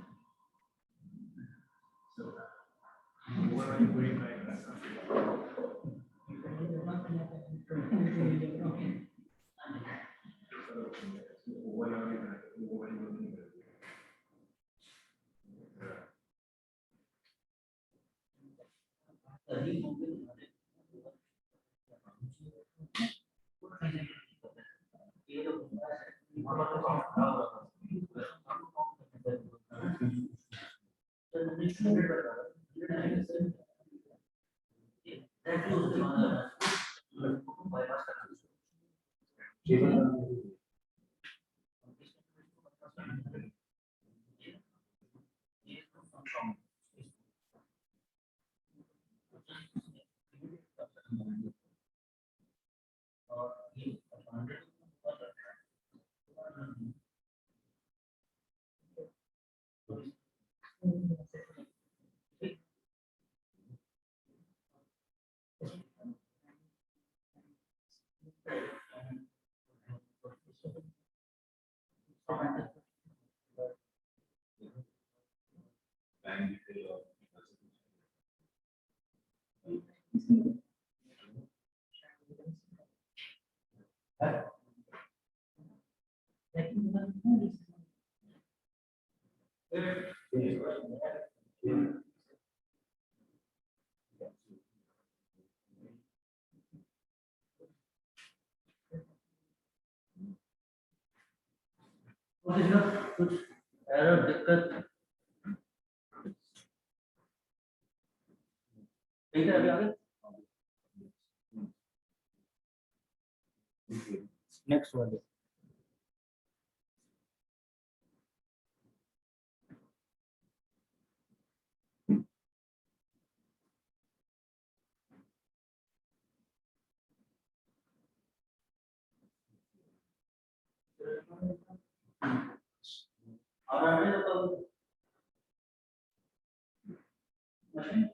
कुछ एरर दिक्कत ठीक है, अभी आगे नेक्स्ट वाले और आगे तो मशीन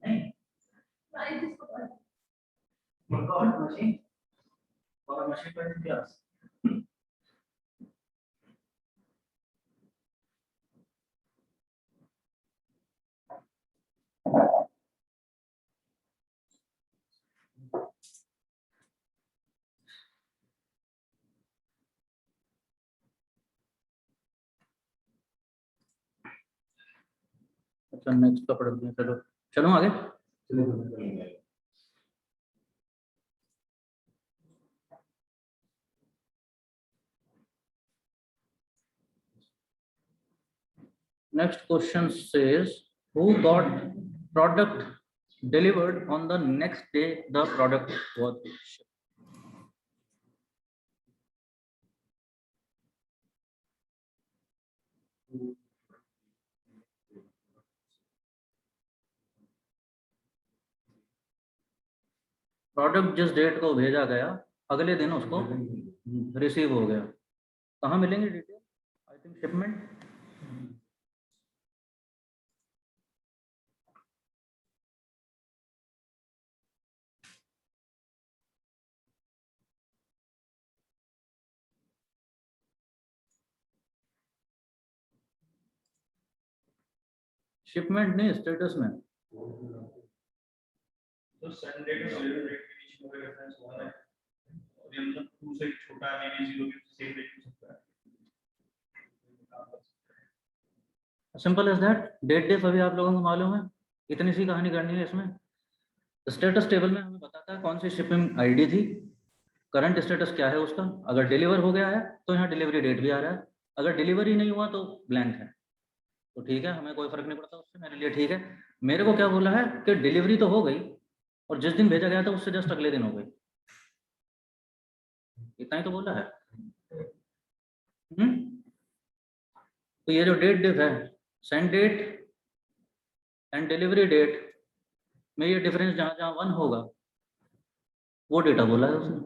नहीं मशीन और मशीन पर क्लास अच्छा नेक्स्ट का पढ़ दिया, चलो चलो आगे। Next question says, who got product delivered on the next day the product was shipped? Product जिस डेट को भेजा गया अगले दिन उसको रिसीव हो गया, कहाँ मिलेंगे detail? I think shipment. Shipment नहीं, स्टेटस में। तो सेंड डेट और डिलीवरी डेट के बीच में कोई रेफरेंस हुआ है, और ये मतलब 2 से छोटा है, मे 0 के सेम डेट हो सकता है। Simple as that. Date diff अभी आप लोगों को मालूम है, इतनी सी कहानी करनी है इसमें। स्टेटस टेबल में हमें बताता है कौन सी शिपिंग आईडी थी, करंट स्टेटस क्या है उसका। अगर डिलीवर हो गया है तो यहाँ डिलीवरी डेट भी आ रहा है, अगर डिलीवरी नहीं हुआ तो ब्लैंक है। तो ठीक है, हमें कोई फर्क नहीं पड़ता उससे, मेरे लिए ठीक है। मेरे को क्या बोला है कि डिलीवरी तो हो गई और जिस दिन भेजा गया था उससे जस्ट अगले दिन हो गई, इतना ही तो बोला है। तो ये जो डेट डिफ है, send date and delivery date में ये डिफरेंस जहां जहां 1 होगा वो डेटा बोला है उसने।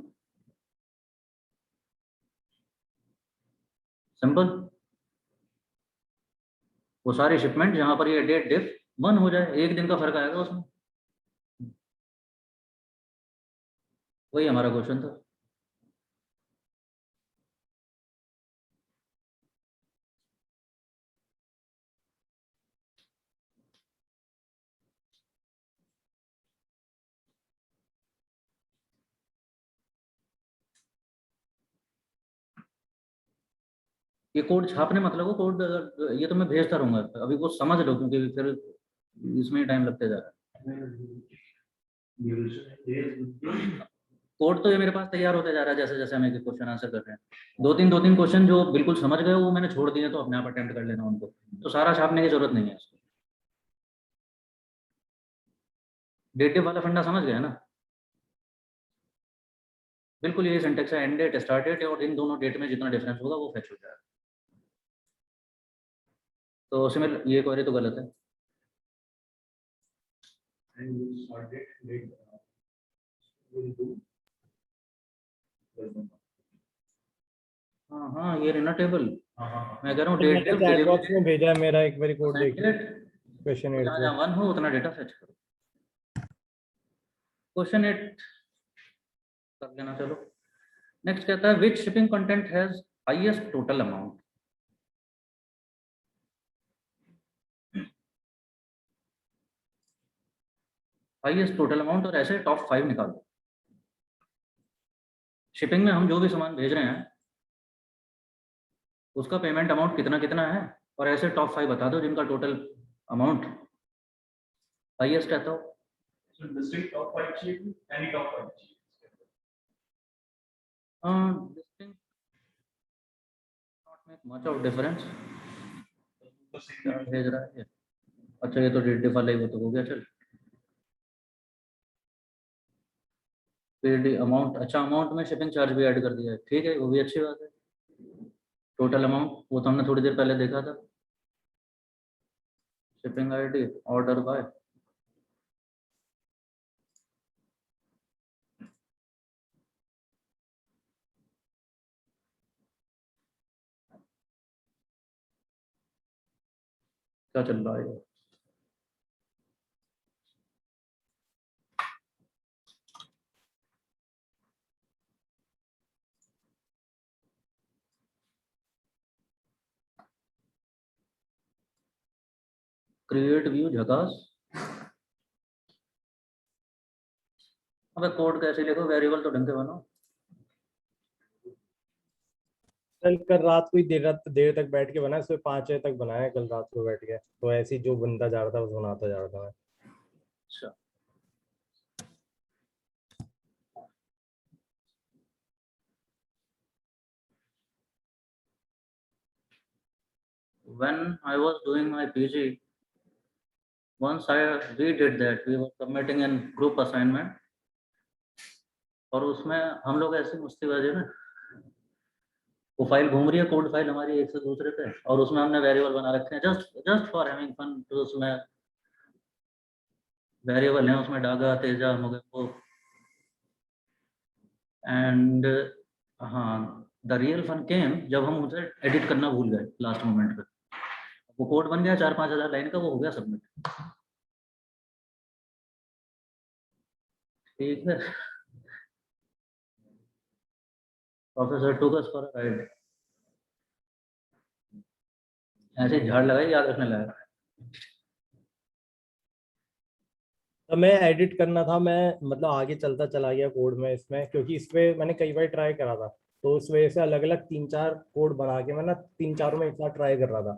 सिंपल। वो सारी शिपमेंट जहां पर ये डेट डिफ 1 हो जाए, एक दिन का फर्क आएगा उसमें। वही हमारा क्वेश्चन था। ये कोड छापने मतलब वो कोड, ये तो मैं भेजता रहूंगा, अभी वो समझ लो क्योंकि फिर इसमें टाइम लगते जा रहा है। कोड तो ये मेरे पास तैयार होते जा रहा है जैसे जैसे हम एक क्वेश्चन आंसर कर रहे हैं। दो तीन क्वेश्चन जो बिल्कुल समझ गए वो मैंने छोड़ दिए, तो अपने आप अटेम्प्ट कर लेना उनको, तो सारा छापने की जरूरत नहीं है इसको। डेटिव वाला फंडा समझ गए ना? बिल्कुल यही सिंटेक्स है, एंड डेट स्टार्ट डेट, और इन दोनों डेट में जितना डिफरेंस होगा वो फेच हो जाएगा। तो सिमिलर ये क्वेरी तो गलत है। हाँ हाँ, ये रहना टेबल, मैं कह रहा हूँ डेट डिफ चैट बॉक्स में भेजा है मेरा, एक बार कोड सेंड देखिए। डेट, क्वेश्चन 8 जहाँ जहाँ 1 हो उतना डेटा फेच करो। क्वेश्चन 8 कर लेना। चलो नेक्स्ट कहता है which shipping content has highest total amount. Highest total amount और ऐसे टॉप 5 निकालो। शिपिंग में हम जो भी सामान भेज रहे हैं उसका पेमेंट अमाउंट कितना कितना है, और ऐसे टॉप 5 बता दो जिनका टोटल अमाउंट हाईएस्ट है। तो So distinct top 5 चाहिए, any top 5 चाहिए। distinct not make much of difference। तो क्या भेज रहा है ये? अच्छा ये तो डेट वाला ही वो तो हो गया। चल पेड अमाउंट, अच्छा अमाउंट में शिपिंग चार्ज भी ऐड कर दिया है, ठीक है वो भी अच्छी बात है। टोटल अमाउंट वो तो हमने थोड़ी देर पहले देखा था। शिपिंग आईडी ऑर्डर बाय, क्या चल रहा है? क्रिएट व्यू झकास। अबे कोड कैसे लिखो, वेरिएबल तो ढंग से बनाओ। कल कल रात को ही देर तक बैठ के बनाया, सुबह 5 बजे तक बनाया कल रात को बैठ के, तो ऐसे ही जो बनता जा रहा था बस बनाता जा रहा था मैं। अच्छा when I was doing my PG, once we did that, we were submitting a group assignment, और उसमें हम लोग ऐसे मस्तीबाजी में, वो फाइल घूम रही है, कोड फाइल हमारी एक से दूसरे पे, और उसमें हमने वेरिएबल बना रखे हैं जस्ट फॉर हैविंग फन। तो उसमें वेरिएबल हैं, उसमें डागा तेजा मगर वो, एंड हाँ, द रियल फन केम जब हम उसे एडिट करना भूल गए लास्ट मोमेंट पे। वो कोड बन गया 4-5 हज़ार लाइन का, वो हो गया सबमिट। ठीक है, professor took us for a ride. ऐसे ही झाड़ लगाई, याद रखने लगा। तो मैं एडिट करना था, मैं मतलब आगे चलता चला गया कोड में इसमें, क्योंकि इस पे मैंने कई बार ट्राई करा था, तो उस वजह से अलग अलग 3-4 कोड बना के मैं ना 3-4 में एक साथ ट्राई कर रहा था।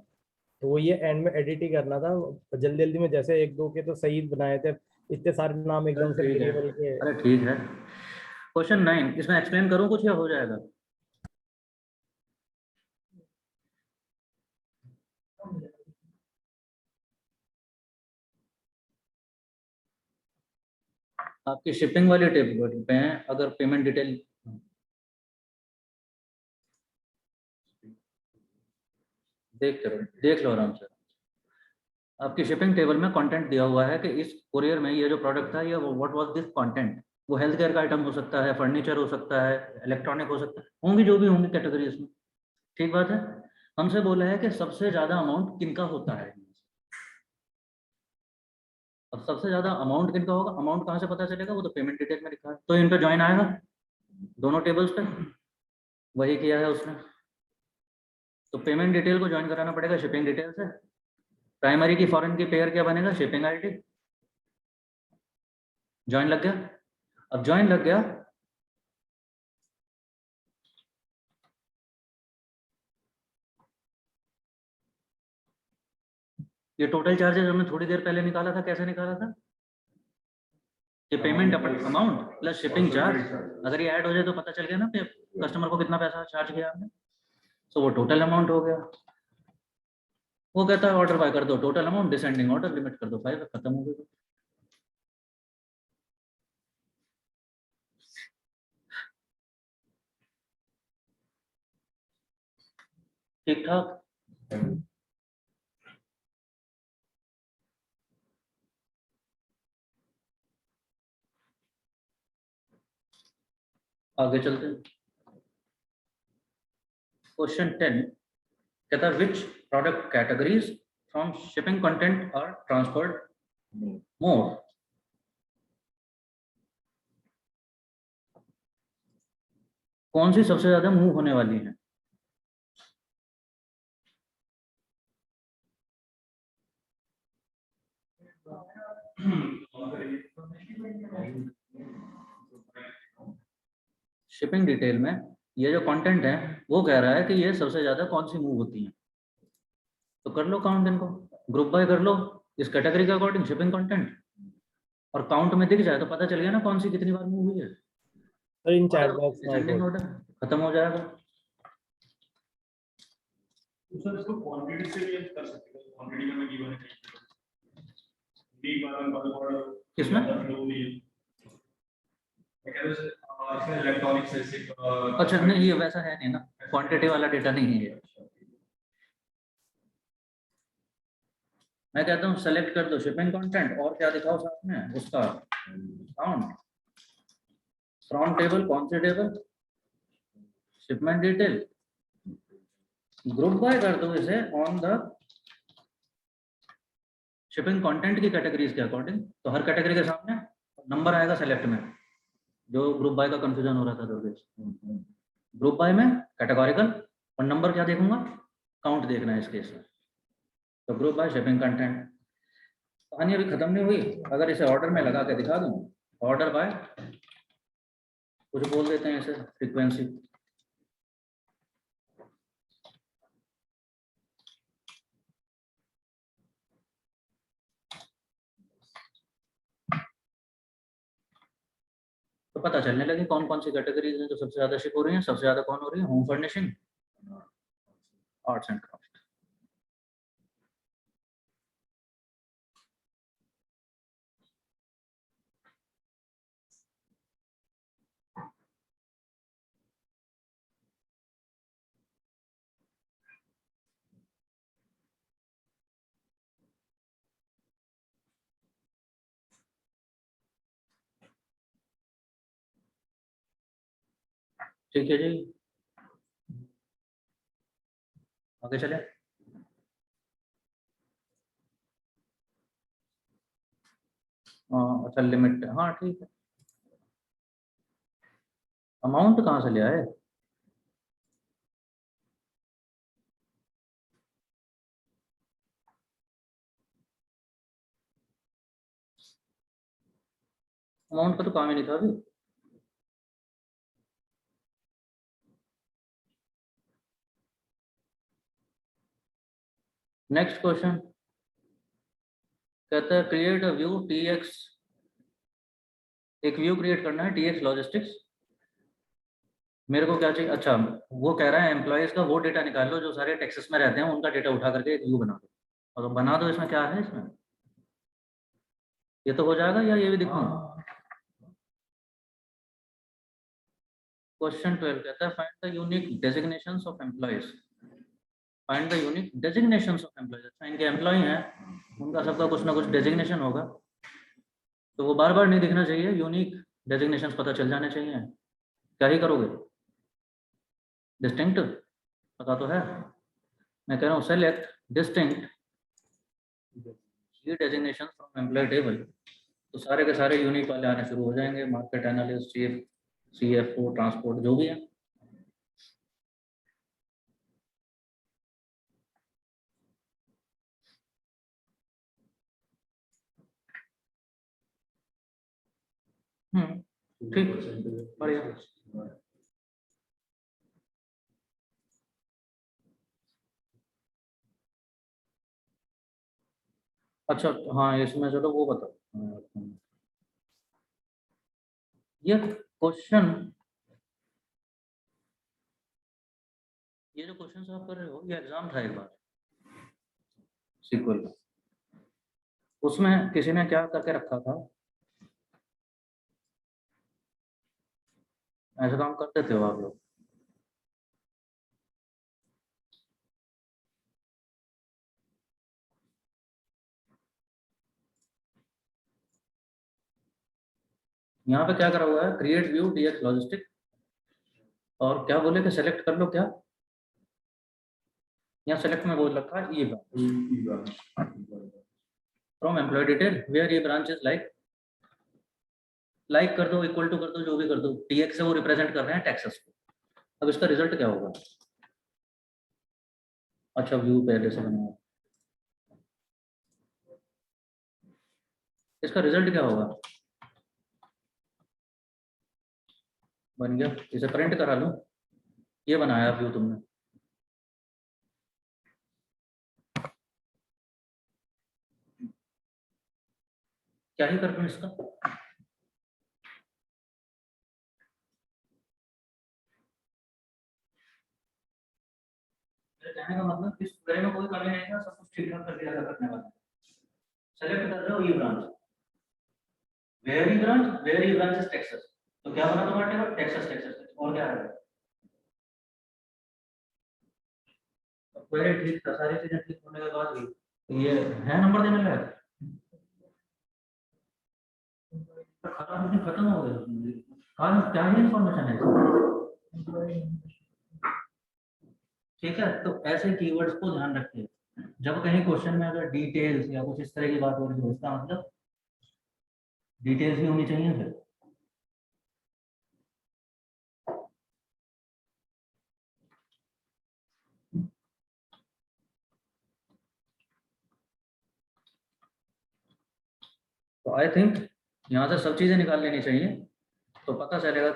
तो वो ये एंड में एडिट ही करना था जल्दी जल्दी में, जैसे एक दो के तो सही बनाए थे, इतने सारे नाम एकदम से ठीक है, वेरिएबल के। अरे ठीक है। क्वेश्चन 9, इसमें एक्सप्लेन करूँ कुछ या हो जाएगा? आपकी शिपिंग वाली टेबल पे हैं, अगर पेमेंट डिटेल देख लो आराम से। आपकी शिपिंग टेबल में कंटेंट दिया हुआ है कि इस कुरियर में ये जो प्रोडक्ट था, ये व्हाट वाज दिस कंटेंट। वो हेल्थ केयर का आइटम हो सकता है, फर्नीचर हो सकता है, इलेक्ट्रॉनिक हो सकता है, होंगी जो भी होंगी कैटेगरी इसमें। ठीक बात है। हमसे बोला है कि सबसे ज्यादा अमाउंट किनका होता है। अब सबसे ज्यादा अमाउंट किनका होगा, अमाउंट कहाँ से पता चलेगा? वो तो पेमेंट डिटेल में लिखा है, तो इन पे ज्वाइन आएगा दोनों टेबल्स पे। वही किया है उसने। तो पेमेंट डिटेल को ज्वाइन कराना पड़ेगा शिपिंग डिटेल से। प्राइमरी की फॉरेन की पेयर क्या बनेगा? Shipping ID. ज्वाइन लग गया। अब ज्वाइन लग गया, ये टोटल चार्जेस हमने थोड़ी देर पहले निकाला था, कैसे निकाला था? ये payment amount plus shipping charge, अगर ये ऐड हो जाए तो पता चल गया ना कि कस्टमर को कितना पैसा चार्ज किया आपने। तो वो टोटल अमाउंट हो गया। वो कहता है ऑर्डर बाय कर दो, total amount descending order limit कर दो 5, खत्म हो गया। ठीक ठाक। आगे चलते हैं। क्वेश्चन 10 कहता है which product categories from shipping content are transferred more. कौन सी सबसे ज्यादा मूव होने वाली है? शिपिंग डिटेल में ये जो कंटेंट है वो कह रहा है कि ये सबसे ज्यादा कौन सी मूव होती है। तो कर लो काउंट इनको, ग्रुप बाय कर लो इस कैटेगरी के अकॉर्डिंग शिपिंग कंटेंट, और काउंट में दिख जाए तो पता चल गया ना कौन सी कितनी बार मूव हुई है। सर इन चैट ऑर्डर बॉक्स में डिसेंडिंग ऑर्डर, खत्म हो जाएगा। सर इसको क्वांटिटी से भी कर सकते हैं, क्वांटिटी में गिवन है एक बार में बल्क ऑर्डर किसमें? इसमें इलेक्ट्रॉनिक से अच्छा नहीं, ये वैसा है नहीं ना, क्वांटिटी वाला डेटा नहीं है ये। मैं कहता हूँ सेलेक्ट कर दो शिपिंग कंटेंट, और क्या दिखाओ साथ में उसका काउंट। फ्रॉम टेबल कौन से table? Shipment detail. Group by कर दो इसे ऑन द शिपिंग कंटेंट की कैटेगरीज के अकॉर्डिंग। तो हर कैटेगरी के सामने नंबर आएगा सेलेक्ट में, जो ग्रुप बाय का कंफ्यूजन हो रहा था दुर्गेश। ग्रुप बाय में कैटेगोरिकल, और नंबर क्या देखूंगा? काउंट देखना है इस केस में। तो ग्रुप बाय शिपिंग कंटेंट। कहानी अभी खत्म नहीं हुई, अगर इसे ऑर्डर में लगा के दिखा दूं, ऑर्डर बाय कुछ बोल देते हैं इसे फ्रीक्वेंसी। तो पता चलने लगी कौन कौन सी कैटेगरीज हैं जो सबसे ज्यादा शिप हो रही हैं। सबसे ज्यादा कौन हो रही है? Home furnishing, arts and craft. ठीक है जी, आगे चले। अच्छा लिमिट, हाँ ठीक है। अमाउंट कहाँ से लिया है? अमाउंट का तो काम ही नहीं था अभी। नेक्स्ट क्वेश्चन कहता है create a view T x, एक व्यू क्रिएट करना है टी एक्स लॉजिस्टिक्स। मेरे को क्या चाहिए? अच्छा, वो कह रहा है एम्प्लॉयज का वो डेटा निकाल लो जो सारे टेक्सास में रहते हैं, उनका डेटा उठा करके एक व्यू बना दो। और तो बना दो, इसमें क्या है? इसमें ये तो हो जाएगा या ये भी दिखाऊं? क्वेश्चन 12 कहता है find the unique designations of employees. Find the unique designations of employees. अच्छा, इनके एम्प्लॉय हैं, उनका सबका कुछ ना कुछ डेजिग्नेशन होगा, तो वो बार बार नहीं दिखना चाहिए, यूनिक डेजिग्नेशंस पता चल जाने चाहिए। क्या ही करोगे? डिस्टिंक्ट पता तो है। मैं कह रहा हूँ सेलेक्ट डिस्टिंक्ट ये डेजिग्नेशन फ्रॉम एम्प्लॉय टेबल, तो सारे के सारे यूनिक वाले आने शुरू हो जाएंगे। Market analyst, chief, CFO, transport, जो भी है। ठीक, बढ़िया। अच्छा हाँ, इसमें चलो वो बताओ। ये क्वेश्चन, ये जो क्वेश्चन आप कर रहे हो, ये एग्जाम था एक बार सीक्वल का, उसमें किसी ने क्या करके रखा था, ऐसा काम करते थे हो आप लोग? यहाँ पे क्या करा हुआ है? क्रिएट व्यू टीएक्स लॉजिस्टिक, और क्या बोले कि सेलेक्ट कर लो क्या? यहाँ सेलेक्ट में बोल रखा है E from employ detail where ये ब्रांच इज लाइक कर दो, इक्वल टू कर दो, जो भी कर दो, टीएक्स से वो रिप्रेजेंट कर रहे हैं टेक्सास को। अब इसका रिजल्ट क्या होगा? अच्छा, व्यू पहले से बना हुआ, इसका रिजल्ट क्या होगा? बन गया, इसे प्रिंट करा लूं, ये बनाया व्यू तुमने। क्या ही कर दूं इसका? मेरे कहने का मतलब इस क्वेरी में कोई कमी नहीं है, सब कुछ ठीक ठाक कर दिया था करने वाला। सेलेक्ट कर रहे हो ये branch, where E branch is Texas, तो क्या बना तुम्हारा टेबल? टेक्सास टेक्सास, और क्या है? क्वेरी ठीक था, सारी चीजें ठीक होने के बाद भी ये है नंबर देने लायक? खत्म हो गया। कहाँ क्या ही इंफॉर्मेशन है इसमें? ठीक है, तो ऐसे कीवर्ड्स को ध्यान रखिए। जब कहीं क्वेश्चन में अगर डिटेल्स या कुछ इस तरह की बात हो रही हो, इसका मतलब डिटेल्स भी होनी चाहिए फिर। तो आई थिंक यहाँ से सब चीजें निकाल लेनी चाहिए, तो पता चलेगा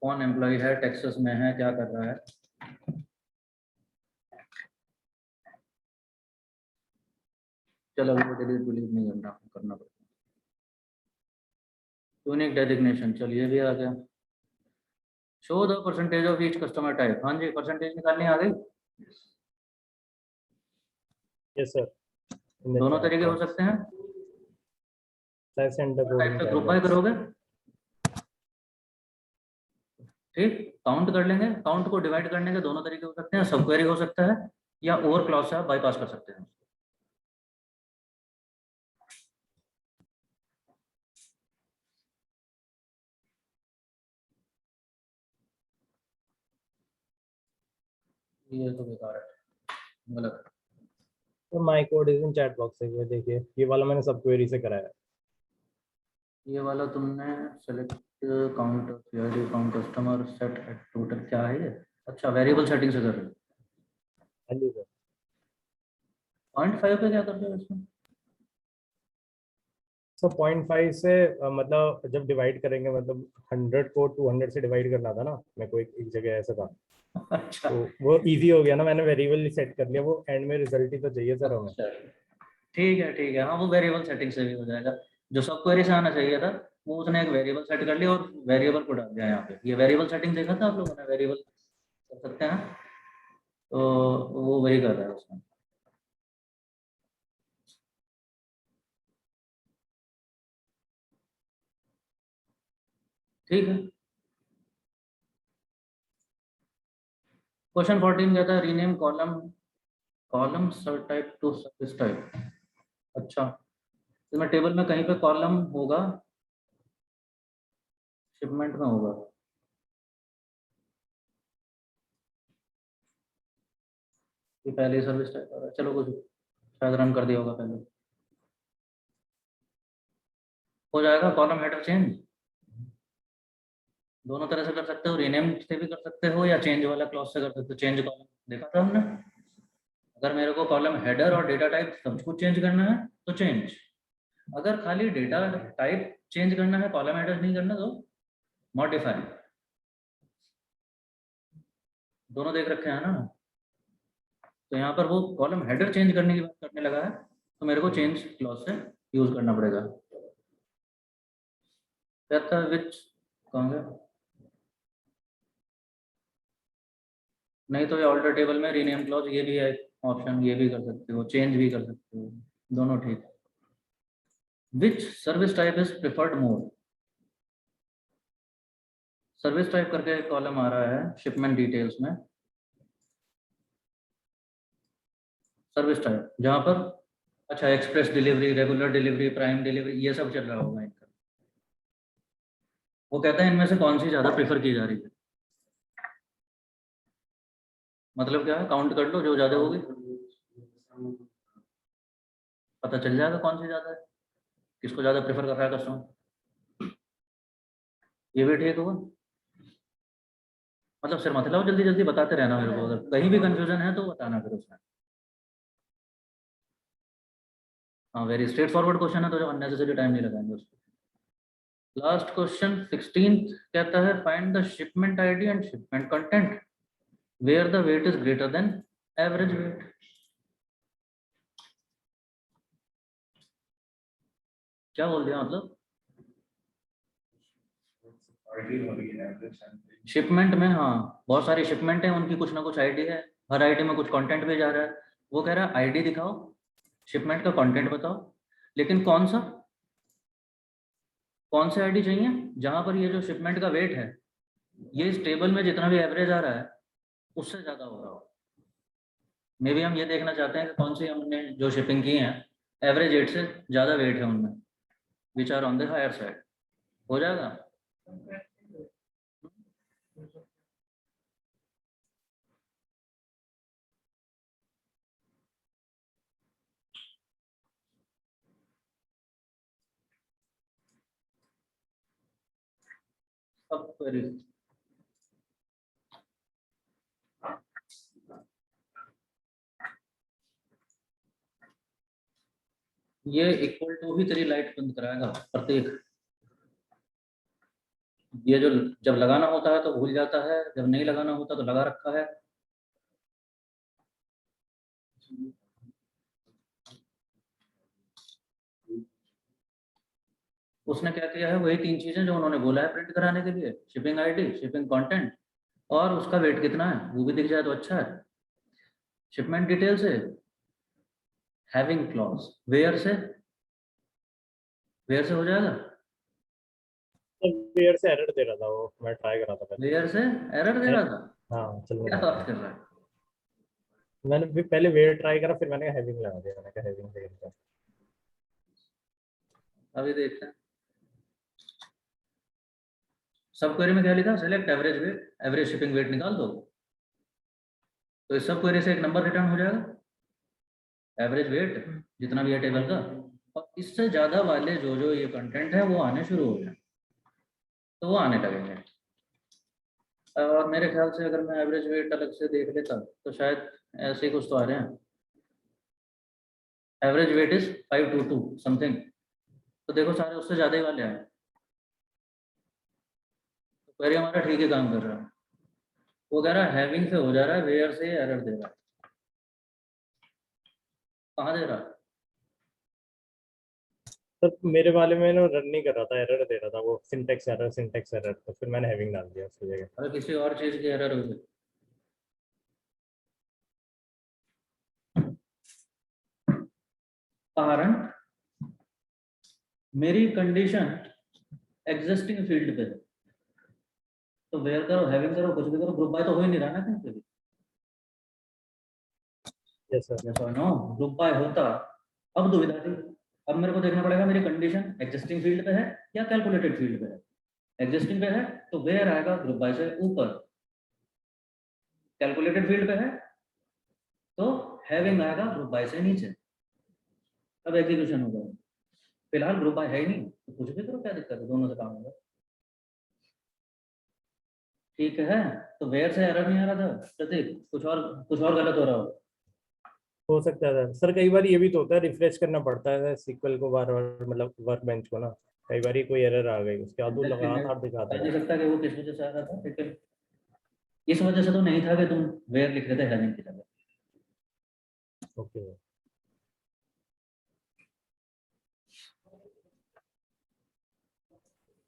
कौन एम्प्लॉय है, टेक्सास में है, क्या कर रहा है। चलो अभी डिलीट डिलीट नहीं करना पड़ता। यूनिक डेजिग्नेशन, चलिए भी आ गया। Show the percentage of each customer type. हाँ जी, परसेंटेज निकालनी आ गई। Yes sir. दोनों तरीके हो सकते हैं। टाइप पे ग्रुप बाय करोगे, ठीक, काउंट कर लेंगे। काउंट को डिवाइड करने के दोनों तरीके हो सकते हैं, सब क्वेरी हो सकता है, या ओवर क्लॉज से आप बाईपास कर सकते हैं। ये तो बेकार है, गलत। तो my code is in chat box है, देखिए ये वाला मैंने सब क्वेरी से कराया है। ये वाला तुमने select count CID count customer set at total, क्या है ये? अच्छा, वेरिएबल सेटिंग से कर रहे हो। हाँ जी सर। 0.5 पे क्या कर रहे हो इसमें? सो 0.5 से मतलब जब डिवाइड करेंगे, मतलब 100 को 200 से डिवाइड करना था ना मेरे को, एक जगह ऐसा था, अच्छा तो वो इजी हो गया ना, मैंने वेरिएबल सेट कर लिया, वो एंड में रिजल्ट ही तो चाहिए सर हमें। अच्छा, ठीक है, हाँ वो वेरिएबल सेटिंग से भी हो जाएगा। जो सब क्वेरी से आना चाहिए था वो उसने एक वेरिएबल सेट कर लिया और वेरिएबल को डाल दिया यहाँ पे। ये वेरिएबल सेटिंग देखा था आप लोगों ने, वेरिएबल कर सकते हैं, तो वो वही कर रहा है उसमें। ठीक है। क्वेश्चन 14 कहता है rename column sir type two service type. अच्छा, इसमें टेबल में कहीं पे कॉलम होगा, शिपमेंट में होगा। ये पहले सर्विस टाइप आ रहा है, चलो कुछ शायद रन कर दिया होगा पहले। हो जाएगा कॉलम हेडर चेंज, दोनों तरह से कर सकते हो, रीनेम से भी कर सकते हो या चेंज वाला क्लॉज से कर सकते हो। चेंज कॉलम देखा था हमने। अगर मेरे को कॉलम हेडर और डेटा टाइप सब कुछ चेंज करना है तो चेंज, अगर खाली डेटा टाइप चेंज करना है, कॉलम हेडर नहीं करना, तो मॉडिफाई। दोनों देख रखे हैं ना। तो यहाँ पर वो कॉलम हेडर चेंज करने की बात करने लगा है, तो मेरे को चेंज क्लॉज से यूज करना पड़ेगा। कहता है विच कहाँ गया? नहीं तो ये ऑल्टर टेबल में रीनेम क्लॉज ये भी है ऑप्शन, ये भी कर सकते हो, चेंज भी कर सकते हो, दोनों ठीक है। Which service type is preferred mode? Service type करके कॉलम आ रहा है शिपमेंट डिटेल्स में, सर्विस टाइप जहाँ पर अच्छा express delivery, regular delivery, prime delivery, ये सब चल रहा होगा इनका। वो कहता है इनमें से कौन सी ज्यादा प्रेफर की जा रही है। मतलब क्या है, काउंट कर लो, जो ज्यादा होगी पता चल जाएगा कौन सी ज्यादा है, किसको ज्यादा प्रेफर कर रहा है कस्टमर। ये भी ठीक होगा। मतलब सिर मत लाओ, जल्दी जल्दी बताते रहना मेरे को, अगर कहीं भी कंफ्यूजन है तो बताना फिर उसमें। हाँ वेरी स्ट्रेट फॉरवर्ड क्वेश्चन है, तो जो अननेसेसरी टाइम नहीं लगाएंगे उसको। लास्ट क्वेश्चन 16 कहता है find the shipment ID and shipment content where the weight is greater than average weight. क्या बोल दिया मतलब? शिपमेंट में हाँ बहुत सारी शिपमेंट है, उनकी कुछ ना कुछ आईडी है, हर आईडी में कुछ कंटेंट भी जा रहा है। वो कह रहा है आईडी दिखाओ, शिपमेंट का कंटेंट बताओ, लेकिन कौन से आईडी चाहिए जहां पर ये जो शिपमेंट का वेट है ये इस टेबल में जितना भी एवरेज आ रहा है उससे ज्यादा हो रहा हो। मे भी हम ये देखना चाहते हैं कि कौन सी हमने जो शिपिंग की है एवरेज रेट से ज्यादा वेट है उनमें, which are on the higher side. हो जाएगा। अब query। ये इक्वल टू भी तेरी लाइट बंद कराएगा प्रत्येक। ये जो जब लगाना होता है तो भूल जाता है, जब नहीं लगाना होता तो लगा रखा है। उसने क्या किया है, वही 3 चीजें जो उन्होंने बोला है प्रिंट कराने के लिए, शिपिंग आईडी, शिपिंग कंटेंट और उसका वेट कितना है वो भी दिख जाए तो अच्छा है। शिपमेंट डिटेल से हैविंग क्लॉज, वेयर से हो जाएगा। वेयर से एरर दे रहा था वो, मैं ट्राई करा था पहले। वेयर से एरर दे रहा था? हाँ चलो क्या बात कर रहा है? मैंने भी पहले वेयर ट्राई करा, फिर मैंने हैविंग लगा दिया, मैंने कहा हैविंग सही रहता है। अभी देखते हैं। सब क्वेरी में क्या लिखा, select average weight, average shipping weight निकाल दो। तो इस सब क्वेरी से एक नंबर रिटर्न हो जाएगा, एवरेज वेट जितना भी है टेबल का, और इससे ज़्यादा वाले जो जो ये कंटेंट है वो आने शुरू हो जाए, तो वो आने लगेंगे। और मेरे ख्याल से अगर मैं एवरेज वेट अलग से देख लेता तो शायद ऐसे ही कुछ तो आ रहे हैं, एवरेज वेट इज 522 समथिंग, तो देखो सारे उससे ज़्यादा ही वाले आए, तो क्वेरी हमारा ठीक ही काम कर रहा है। वो कह रहा है हैविंग से हो जा रहा है, वेयर से एरर दे रहा है, कहाँ दे रहा है? सर मेरे वाले में ना रन नहीं कर रहा था, एरर दे रहा था, वो सिंटेक्स एरर, तो फिर मैंने हैविंग डाल दिया उसकी जगह। अगर किसी और चीज़ की एरर होगी, कारण मेरी कंडीशन एग्जिस्टिंग फील्ड पे है, तो वेयर करो, हैविंग करो, कुछ भी करो, ग्रुप बाय तो हो ही नहीं रहा ना कहीं पे भी। Yes sir. यस और नो, ग्रुप बाय होता, अब दुविधा थी, अब मेरे को देखना पड़ेगा मेरी कंडीशन एग्जिस्टिंग फील्ड पे है या कैलकुलेटेड फील्ड पे है। एग्जिस्टिंग पे है तो वेयर आएगा ग्रुप बाय से ऊपर, कैलकुलेटेड फील्ड पे है तो हैविंग आएगा ग्रुप बाय से नीचे। अब एग्जीक्यूशन होगा, फिलहाल ग्रुप बाय है ही नहीं, तो कुछ भी करो, क्या दिक्कत है, दोनों से काम होगा। ठीक है, तो वेयर से एरर नहीं आ रहा था प्रतीक, कुछ और गलत हो रहा हो। सकता है सर, कई बार ये भी तो होता है, रिफ्रेश करना पड़ता है सीक्वल को बार बार, मतलब वर्कबेंच को ना, कई बार कोई एरर आ गई, उसके बाद वो लगातार दिखाता कह नहीं है। सकता कि वो किस वजह से आ रहा था, लेकिन इस वजह से तो नहीं था कि तुम वेयर लिख रहे थे हैविंग की जगह। ओके।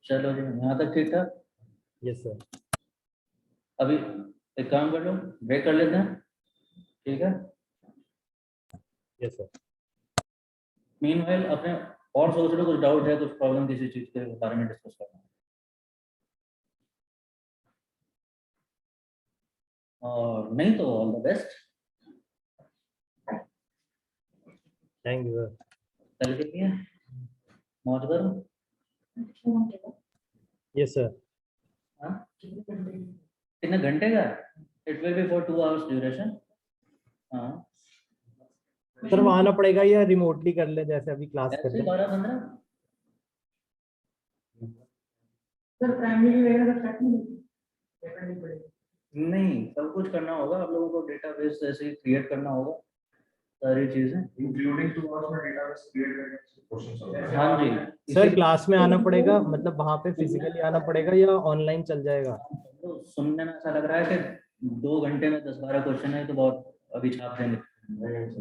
चलो जी, यहाँ तक ठीक था। Yes sir. अभी एक काम कर लो, ब्रेक कर लेते हैं, ठीक है। Yes sir. मीनवाइल अपने और सोच लो, कुछ डाउट है, कुछ प्रॉब्लम किसी चीज के बारे में डिस्कस करना है। और नहीं तो all the best, thank you sir. कल के लिए मौज करो। Yes sir. हाँ, कितने घंटे का? It will be for 2 hours duration. हाँ, सर वहाँ आना पड़ेगा या रिमोटली कर ले जैसे अभी क्लास कर ऐसे रहे हैं? 12-15। सर प्राइमरी वगैरह का सेट नहीं पड़ेगा। नहीं, सब कुछ करना होगा आप लोगों को, डेटाबेस जैसे क्रिएट करना होगा, सारी चीजें। इंक्लूडिंग 2 आवर्स में डेटाबेस क्रिएट करने के क्वेश्चंस होंगे। हाँ जी, सर क्लास में आना पड़ेगा, मतलब वहाँ पे फिजिकली आना पड़ेगा या ऑनलाइन चल जाएगा? तो सुनने में ऐसा लग रहा है कि 2 घंटे में 10-12 क्वेश्चन है, तो बहुत अभी छाप देंगे,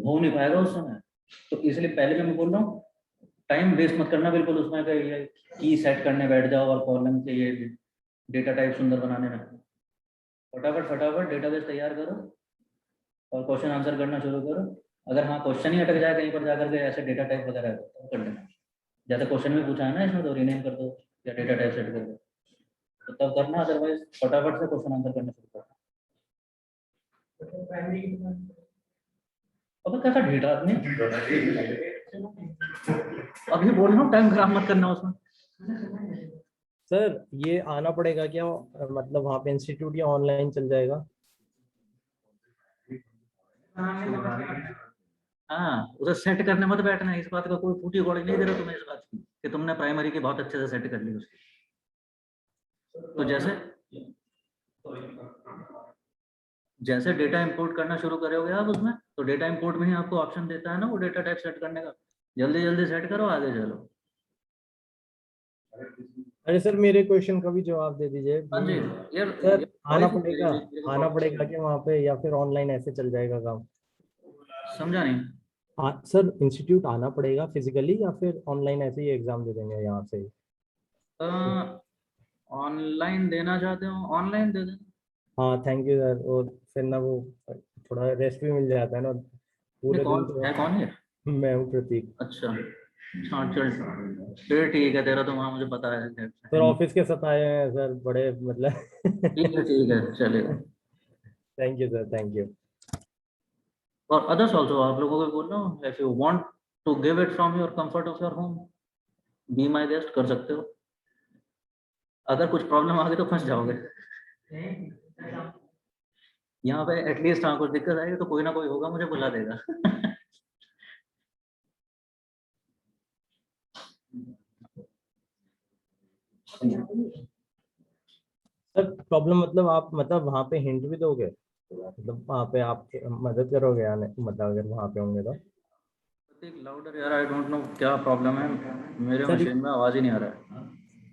हो नहीं पाएगा उस समय। तो इसलिए पहले मैं बोल रहा हूँ, टाइम वेस्ट मत करना बिल्कुल उसमें कि ये की सेट करने बैठ जाओ और कॉलम के ये डेटा टाइप सुंदर बनाने में। फटाफट डेटाबेस तैयार करो और क्वेश्चन आंसर करना शुरू करो। अगर हाँ क्वेश्चन ही अटक जाए कहीं पर जाकर के ऐसे डेटा टाइप वगैरह है तो कर लेना, जैसे क्वेश्चन में पूछा है ना इसमें, तो रीनेम कर दो या डेटा टाइप सेट कर दो, तो तब करना, अदरवाइज फटाफट से क्वेश्चन आंसर करना शुरू करना। अब कैसा ढीठा आदमी, अभी बोल रहा हूँ टाइम खराब मत करना उसमें। सर ये आना पड़ेगा क्या, मतलब वहाँ पे इंस्टीट्यूट या ऑनलाइन चल जाएगा? हाँ, उसे सेट करने मत बैठना, इस बात का कोई फूटी कौड़ी नहीं दे रहा तुम्हें इस बात की कि तुमने प्राइमरी की बहुत अच्छे से सेट कर ली उसकी। तो जैसे डेटा इंपोर्ट करना शुरू करोगे आप उसमें, तो डेटा इंपोर्ट में ही आपको ऑप्शन देता है ना वो डेटा टाइप सेट करने का, जल्दी सेट करो, आगे चलो। अरे सर मेरे क्वेश्चन का भी जवाब दे दीजिए। हाँ जी यार, सर आना voice पड़ेगा, आना पड़ेगा कि वहाँ पे, या फिर ऑनलाइन ऐसे चल जाएगा काम? समझा नहीं। सर इंस्टीट्यूट आना पड़ेगा फिजिकली या फिर ऑनलाइन ऐसे ही एग्जाम दे देंगे यहाँ से ही? ऑनलाइन देना चाहते हो ऑनलाइन दे देना। हाँ थैंक यू सर, और फिर ना वो थोड़ा रेस्ट भी मिल जाता है ना पूरे दिन कौन तो। है, कौन है? मैं हूँ प्रतीक। अच्छा, हाँ चल, फिर ठीक है, तेरा तो वहाँ मुझे पता है। सर ऑफिस के साथ आए हैं सर, बड़े मतलब ठीक है चलेगा। Thank you sir, thank you. और अदर्स ऑल्सो, आप लोगों को बोल रहा हूँ, if you want to give it from your comfort of your home, be my guest, कर सकते हो। अगर कुछ प्रॉब्लम आ गई तो फंस जाओगे। यहाँ पे एटलीस्ट हाँ कुछ दिक्कत आएगी तो कोई ना कोई होगा, मुझे बुला देगा। सर प्रॉब्लम मतलब आप मतलब वहाँ पे हिंट भी दोगे, मतलब वहाँ पे आप मदद करोगे आने, मतलब अगर वहाँ पे होंगे तो। लाउडर यार, आई डोंट नो क्या प्रॉब्लम है, मेरे सर मशीन में आवाज ही नहीं आ रहा है।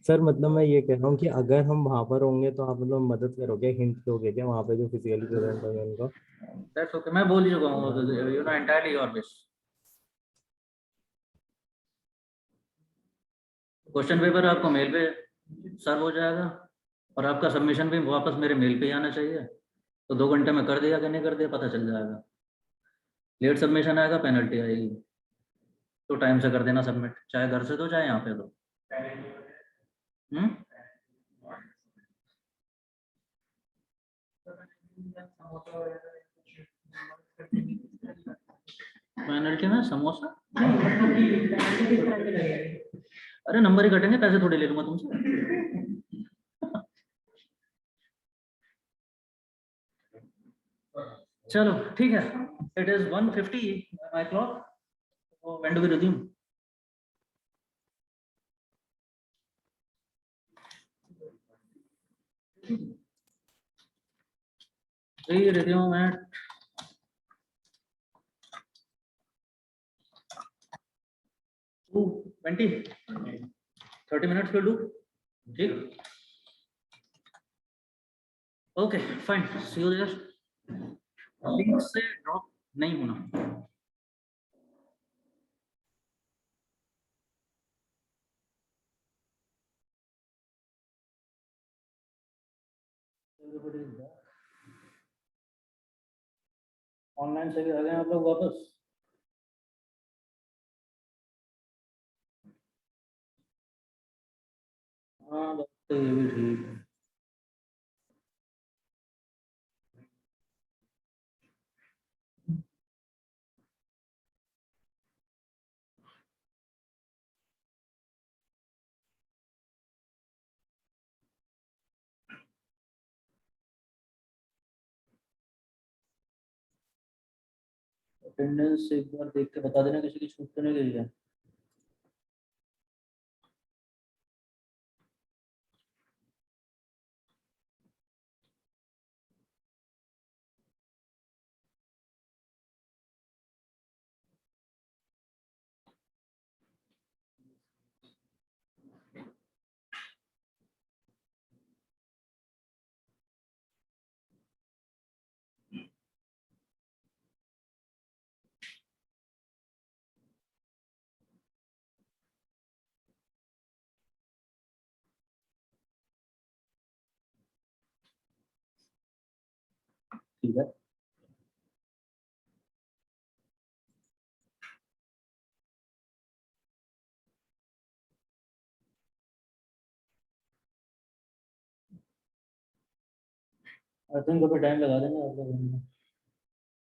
सर मतलब मैं ये कह रहा हूँ कि अगर हम वहाँ पर होंगे तो आप मतलब मदद करोगे, हिंट दोगे क्या वहाँ पे जो फिजिकली प्रेजेंट होंगे उनको? दैट्स ओके, मैं बोल ही चुका हूँ, you know entirely your wish. Question paper आपको मेल पे सर्व हो जाएगा और आपका सबमिशन भी वापस मेरे मेल पे ही आना चाहिए। तो 2 घंटे में कर दिया कि नहीं कर दिया पता चल जाएगा। लेट सबमिशन आएगा पेनल्टी आएगी, तो टाइम से कर देना सबमिट, चाहे घर से दो चाहे यहाँ पे दो। पेनल्टी में समोसा? अरे नंबर ही कटेंगे, पैसे थोड़ी ले लूंगा तुमसे। चलो ठीक है, it is 1:50 my clock, when do we resume? Resume at 2:20, 30 minutes will do. ठीक, okay fine, see you there. Link से ड्रॉप नहीं होना। ऑनलाइन से भी आ गए आप लोग वापस? हाँ बात तो ये भी ठीक है। अटेंडेंस एक बार देख के बता देना, किसी की छूट तो नहीं गई है। ठीक है, आई थिंक अभी टाइम लगा देंगे आप लोग,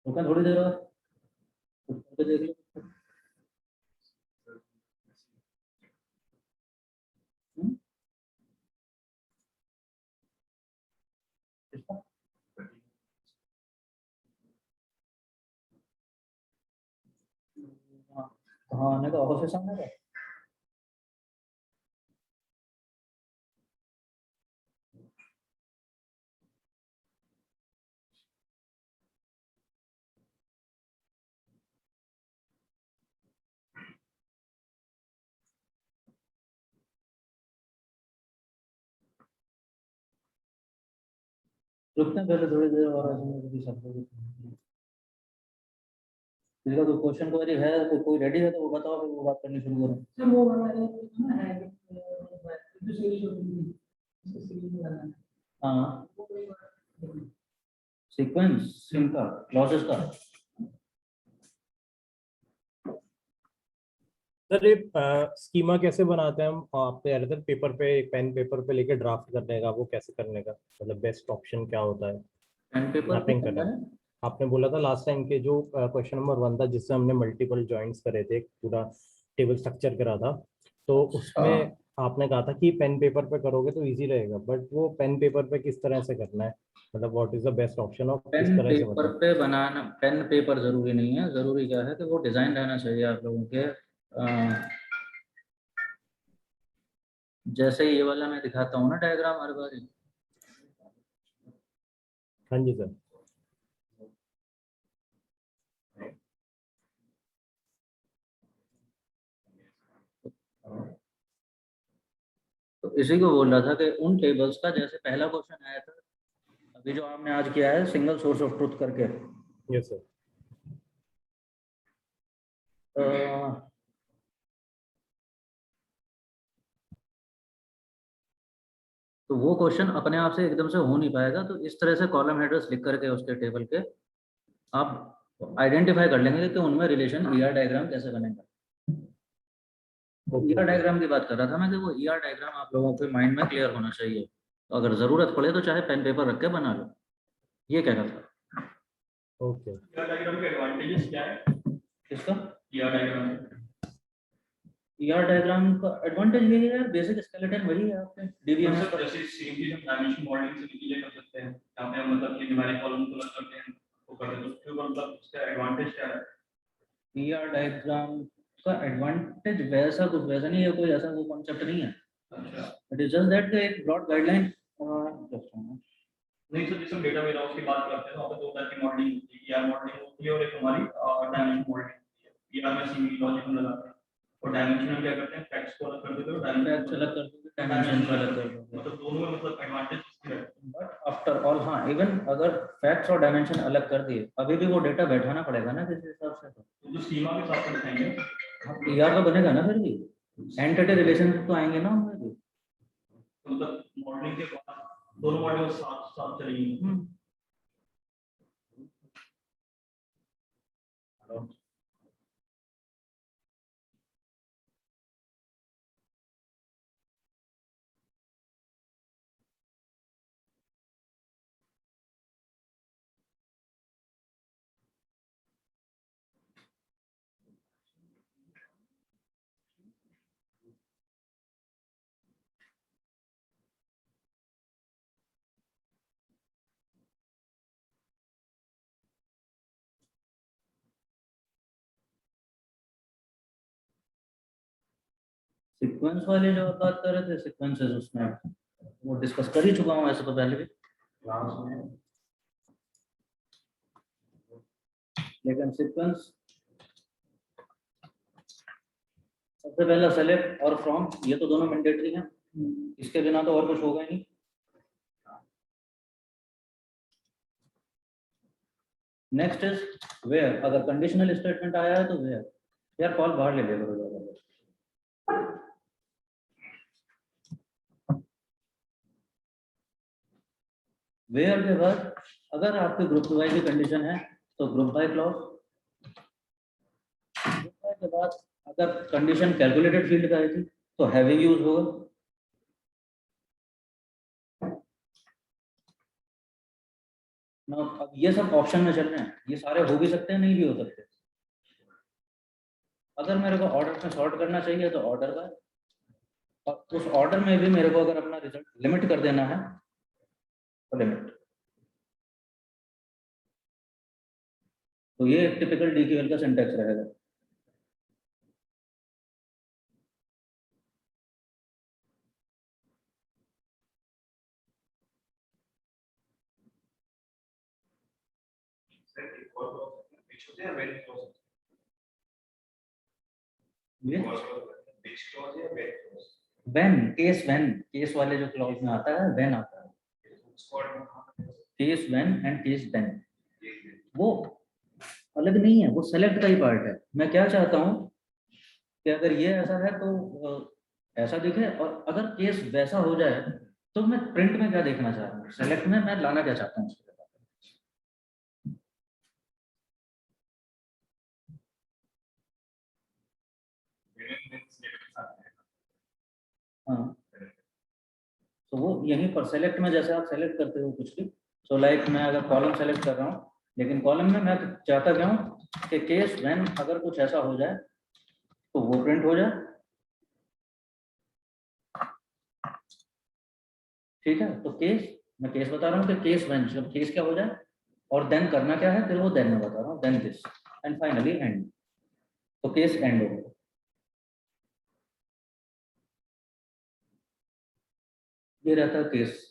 रुका थोड़ी देर और, तो देख लो। हम्म? किसका? हाँ, कहाँ आने का, ऑफिस आने का? रुकते हैं पहले थोड़ी देर और, ऐसे में सब लोग जिसका कोई क्वेश्चन क्वेरी है, कोई रेडी है तो वो बताओ, फिर वो बात करनी शुरू करो। सर वो वाला है जो सीरीज होती है, इसको सीरीज में बनाना है। हाँ, वो कोई बात नहीं। सीक्वेंस इनका क्लॉजेस का। सर ये स्कीमा कैसे बनाते हैं हम? आप कह रहे थे पेपर पे, एक पेन पेपर पे लेके ड्राफ्ट करने का, वो कैसे करने का, मतलब बेस्ट ऑप्शन क्या होता है? पेन पेपर मैपिंग करना। आपने बोला था लास्ट टाइम के जो क्वेश्चन नंबर 1 था जिससे हमने मल्टीपल जॉइंट्स करे थे, एक पूरा टेबल स्ट्रक्चर करा था, तो उसमें आपने कहा था कि पेन पेपर पे करोगे तो इजी रहेगा, बट वो पेन पेपर पे किस तरह से करना है, मतलब what is the best option और किस पेन तरह से पेपर बताओ। पे बनाना, पेन पेपर जरूरी नहीं है, जरूरी क्या है कि वो डिजाइन रहना चाहिए आप लोगों के। जैसे ये वाला मैं दिखाता हूँ ना डायग्राम हर बार, हाँ जी सर। तो इसी को बोल रहा था कि उन टेबल्स का जैसे पहला क्वेश्चन आया था अभी जो आपने आज किया है सिंगल सोर्स ऑफ ट्रुथ करके, यस सर। तो वो क्वेश्चन अपने आप से एकदम से हो नहीं पाएगा, तो इस तरह से कॉलम हेडर्स लिख करके उसके टेबल के आप आइडेंटिफाई कर लेंगे कि उनमें रिलेशन ईआर डायग्राम कैसे बनेगा। ईआर डायग्राम की बात कर रहा था मैं कि वो ईआर डायग्राम आप लोगों के माइंड में क्लियर होना चाहिए, तो अगर जरूरत पड़े तो चाहे पेन पेपर रख के बना लो, ये कह रहा था। ओके। ईआर डायग्राम के एडवांटेजेस क्या है? किसका? ईआर डायग्राम ईआर डायग्राम का एडवांटेज यही है, बेसिक स्केलेटन वही है आपके डीबीएमएस का। जैसे सेम चीज हम डायमेंशन मॉडलिंग से भी चीजें कर सकते हैं, जहाँ पे हम मतलब कि हमारे कॉलम को अलग करते हैं, वो करते हैं, तो उसके ऊपर मतलब उसका एडवांटेज क्या है? ईआर डायग्राम का एडवांटेज वैसा कुछ वैसा नहीं है, कोई ऐसा वो कॉन्सेप्ट नहीं है। अच्छा, इट इज जस्ट दैट एक ब्रॉड गाइडलाइन। नहीं सर, जैसे हम डेटा वेयरहाउस की बात करते हैं तो वहाँ पे दो टाइप की मॉडलिंग होती है, ईआर मॉडलिंग होती है और एक हमारी डायमेंशन मॉडलिंग होती है। ईआर में सीमी लॉजिक हम लगाते हैं और डायमेंशन में क्या करते हैं, फैक्ट्स को अलग कर देते हैं और फैक्ट्स अलग कर दोगे, डायमेंशन को अलग कर दोगे, मतलब दोनों में मतलब एडवांटेज किसकी है? बट आफ्टर ऑल हाँ, इवन अगर फैक्ट्स और डायमेंशन अलग कर दिए अभी भी वो डेटा बैठाना पड़ेगा ना किसी हिसाब से। तो जो स्कीमा के साथ दिखाएंगे तो ईआर तो बनेगा ना, फिर भी एंटिटी रिलेशनशिप तो आएंगे ना उनमें भी। तो मतलब मॉडलिंग के बाद दोनों मॉडल साथ साथ चलेंगे। सीक्वेंस वाले जो आप बात कर रहे थे, सीक्वेंसेस उसमें वो डिस्कस कर ही चुका हूँ ऐसे तो पहले भी क्लास में, लेकिन सीक्वेंस सबसे पहला सेलेक्ट और फ्रॉम, ये तो दोनों मैंडेटरी हैं, इसके बिना तो और कुछ होगा ही नहीं। नेक्स्ट इज वेयर, अगर कंडीशनल स्टेटमेंट आया है तो वेयर, यार कॉल बाहर ले लेगा वेयर के बाद अगर आपके ग्रुप बाय की कंडीशन है तो group by clause, group by के बाद अगर कंडीशन कैलकुलेटेड फील्ड का आई थी तो हैविंग यूज होगा। ना अब ये सब ऑप्शन में चल रहे हैं, ये सारे हो भी सकते हैं नहीं भी हो सकते। अगर मेरे को ऑर्डर में सॉर्ट करना चाहिए तो ऑर्डर का, और उस ऑर्डर में भी मेरे को अगर अपना रिजल्ट लिमिट कर देना है तो लिमिट। तो ये टिपिकल डीक्यूएल का सिंटैक्स रहेगा। व्हेन, केस वाले जो क्लॉज में आता है व्हेन आता है, case when end case then, वो अलग नहीं है, वो सेलेक्ट का ही पार्ट है। मैं क्या चाहता हूँ कि अगर ये ऐसा है तो ऐसा दिखे, और अगर केस वैसा हो जाए तो मैं प्रिंट में क्या देखना चाह रहा हूँ, सेलेक्ट में मैं लाना क्या चाहता हूँ उसके बाद। हाँ, तो वो यहीं पर सेलेक्ट में जैसे आप सेलेक्ट करते हो कुछ भी, सो लाइक मैं अगर कॉलम सेलेक्ट कर रहा हूँ, लेकिन कॉलम में मैं चाहता क्या हूँ कि केस व्हेन अगर कुछ ऐसा हो जाए तो वो प्रिंट हो जाए, ठीक है, तो केस, मैं केस बता रहा हूँ कि केस व्हेन, जब केस क्या हो जाए और देन करना क्या है, फिर वो देन मैं बता रहा हूँ, then this end finally end. तो केस एंड हो गया। ये रहता है केस।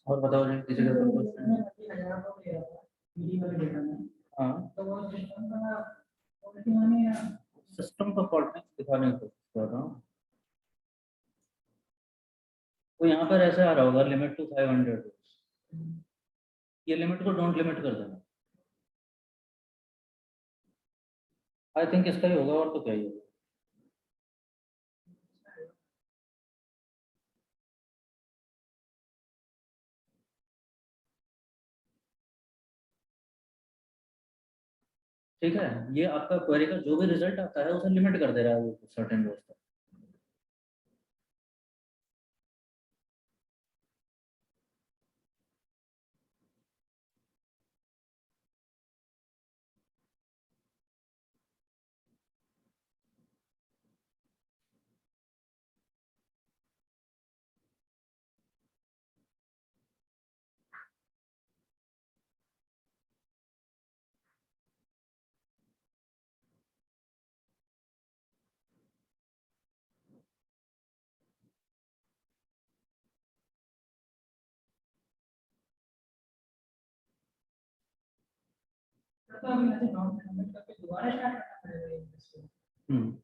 और बताओ जी, किसी का कोई क्वेश्चन? मैंने 1000 को लिया था पीडी वाले डेटा में, हाँ, तो वो सिस्टम का क्वालिटी माने या सिस्टम का फॉल्ट दिखाने की कोशिश कर रहा हूँ। तो यहाँ पर ऐसे आ रहा होगा लिमिट टू 500, ये लिमिट को डोंट लिमिट कर देना। आई थिंक इसका ही होगा, और तो क्या ही होगा। ठीक है, ये आपका क्वेरी का जो भी रिजल्ट आता है उसे लिमिट कर दे रहा है वो सर्टेन रोज तक। तो अभी ऐसे नॉट सबमिट करके दोबारा स्टार्ट करना पड़ेगा ये इसको। Hmm,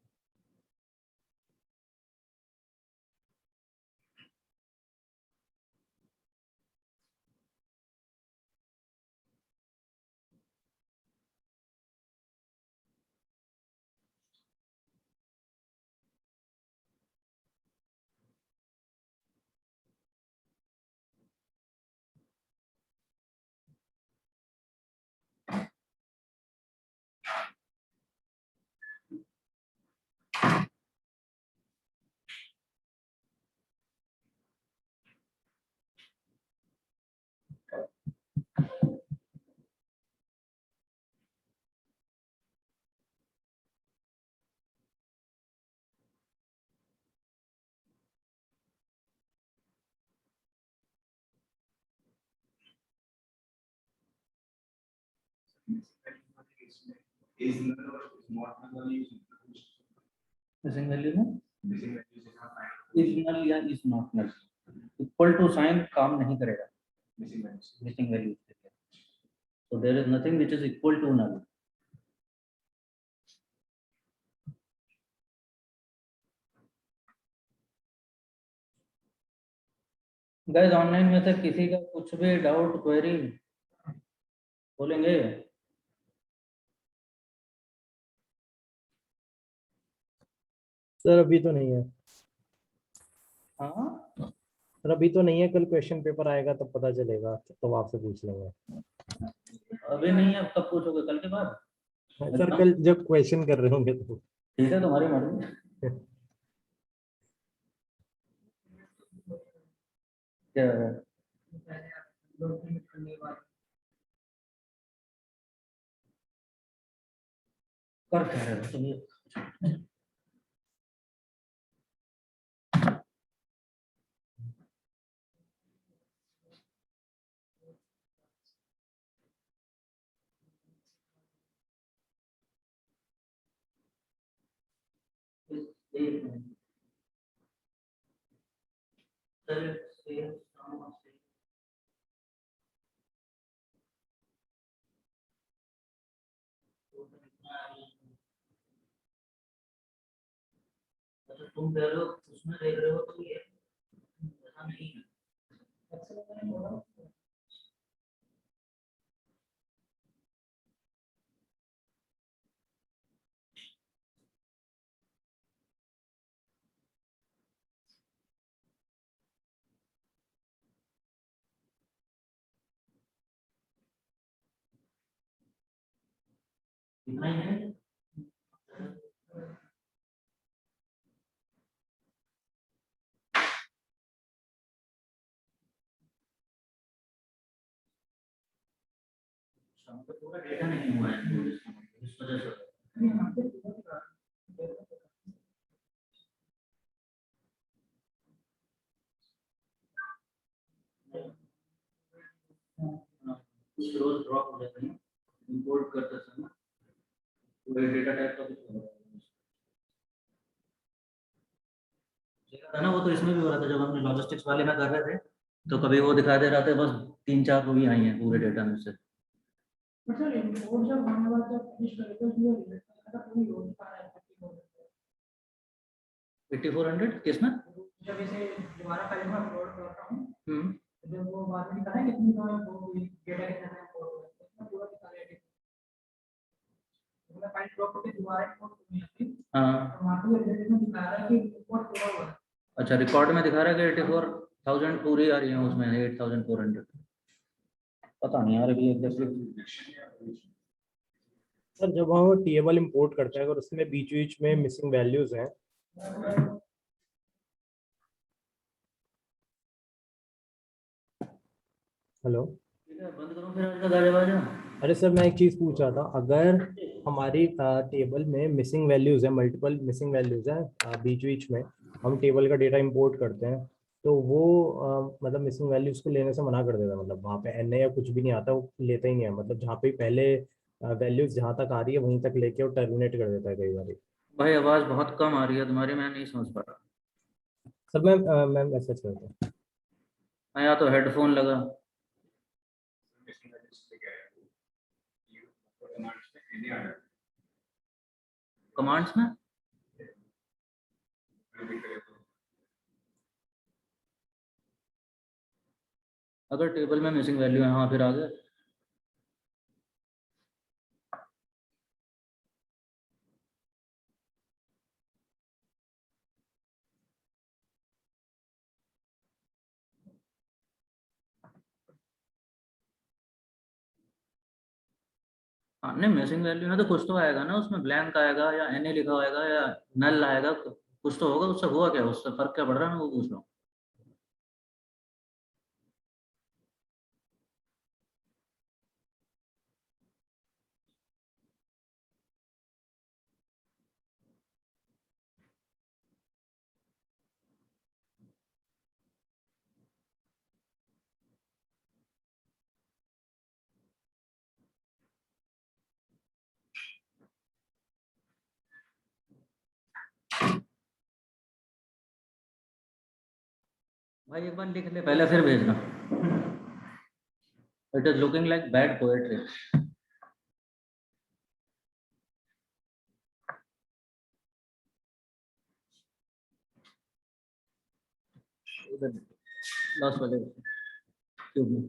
is null or is not null is missing value में missing values is not is null या is not null, equal to sign काम नहीं करेगा missing values. मिसिंग वैल्यू के लिए। so there is nothing which is equal to null. Guys online में से किसी का कुछ भी डाउट क्वेरी बोलेंगे? सर अभी तो नहीं है, हाँ, सर अभी तो नहीं है, कल क्वेश्चन पेपर आएगा तब पता चलेगा, तो आपसे पूछ लेंगे। अभी नहीं है, कब पूछोगे? कल के बाद? सर कल जब क्वेश्चन कर रहे होंगे तो। ठीक है, तुम्हारी मर्जी। क्या है? पहले आप डॉक्यूमेंट करने के बाद कर क्या रहे हो तुम ये? एक मिनट। सर, सेम काम से अच्छा तुम कह रहे हो उसमें देख रहे हो तो ये ऐसा नहीं है। एक्सेल में बोला इतना ही है। वहाँ पे पूरा डेटा नहीं हुआ है इस वजह से। यहाँ पे पूरा कुछ रोज ड्रॉप हो जाते हैं इंपोर्ट करते समय, पूरे डेटा टाइप का कुछ हो रहा है। देखा था ना वो, तो इसमें भी हो रहा था जब हमने लॉजिस्टिक्स वाले में कर रहे थे, तो कभी वो दिखा दे रहा था बस 3-4 मूवी आई हैं पूरे डेटा में से। बट सर इंपोर्ट जब होने वाला जब फिनिश करें तो ये रिलेटेड का पूरी रोज का है 8400 किसमें? जब इसे दोबारा फाइल में अपलोड करता हूँ हम्म, तो जब वो बात नहीं करें कितनी तो वो डेटा कितना है वो पूरा दिखा रहा है। मतलब फाइल ड्रॉप करके दोबारा इंपोर्ट करनी है हाँ तो वहाँ पे रिलेटेड में दिखा रहा है कि इंपोर्ट पूरा हुआ है। अच्छा, रिकॉर्ड में दिखा रहा है कि 84,000 पूरी आ रही है, उसमें 8,400। पता नहीं यार अभी एग्जैक्टली। सर जब हम टेबल इंपोर्ट करते हैं अगर उसमें बीच बीच में मिसिंग वैल्यूज हैं, हेलो, बंद करो फिर आज का गाजा बाजा। अरे सर मैं एक चीज़ पूछ रहा था, अगर हमारी टेबल में मिसिंग वैल्यूज है, मल्टीपल मिसिंग वैल्यूज हैं बीच बीच में, हम टेबल का डेटा इंपोर्ट करते हैं तो वो मतलब मिसिंग वैल्यूज को लेने से मना कर देता है, मतलब वहाँ पे एन या कुछ भी नहीं आता, वो लेता ही नहीं है, मतलब जहाँ पे पहले वैल्यूज जहाँ तक आ रही है वहीं तक लेके वो टर्मिनेट कर देता है कई बार। भाई आवाज बहुत कम आ रही है तुम्हारी, मैं नहीं समझ पा रहा। सर मैं मैसेज करता हूँ। मैं या तो हेडफोन लगा। कमांड्स में अगर टेबल में मिसिंग वैल्यू है, हाँ फिर आगे। हाँ नहीं, मिसिंग वैल्यू में तो कुछ तो आएगा ना, उसमें ब्लैंक आएगा या एन लिखा होगा या नल आएगा, कुछ तो होगा। उससे हुआ क्या, उससे फर्क क्या पड़ रहा है, मैं वो पूछ रहा हूँ। भाई एक बार लिख ले पहले फिर भेजना। It is looking like bad poetry. Last वाले क्यों नहीं?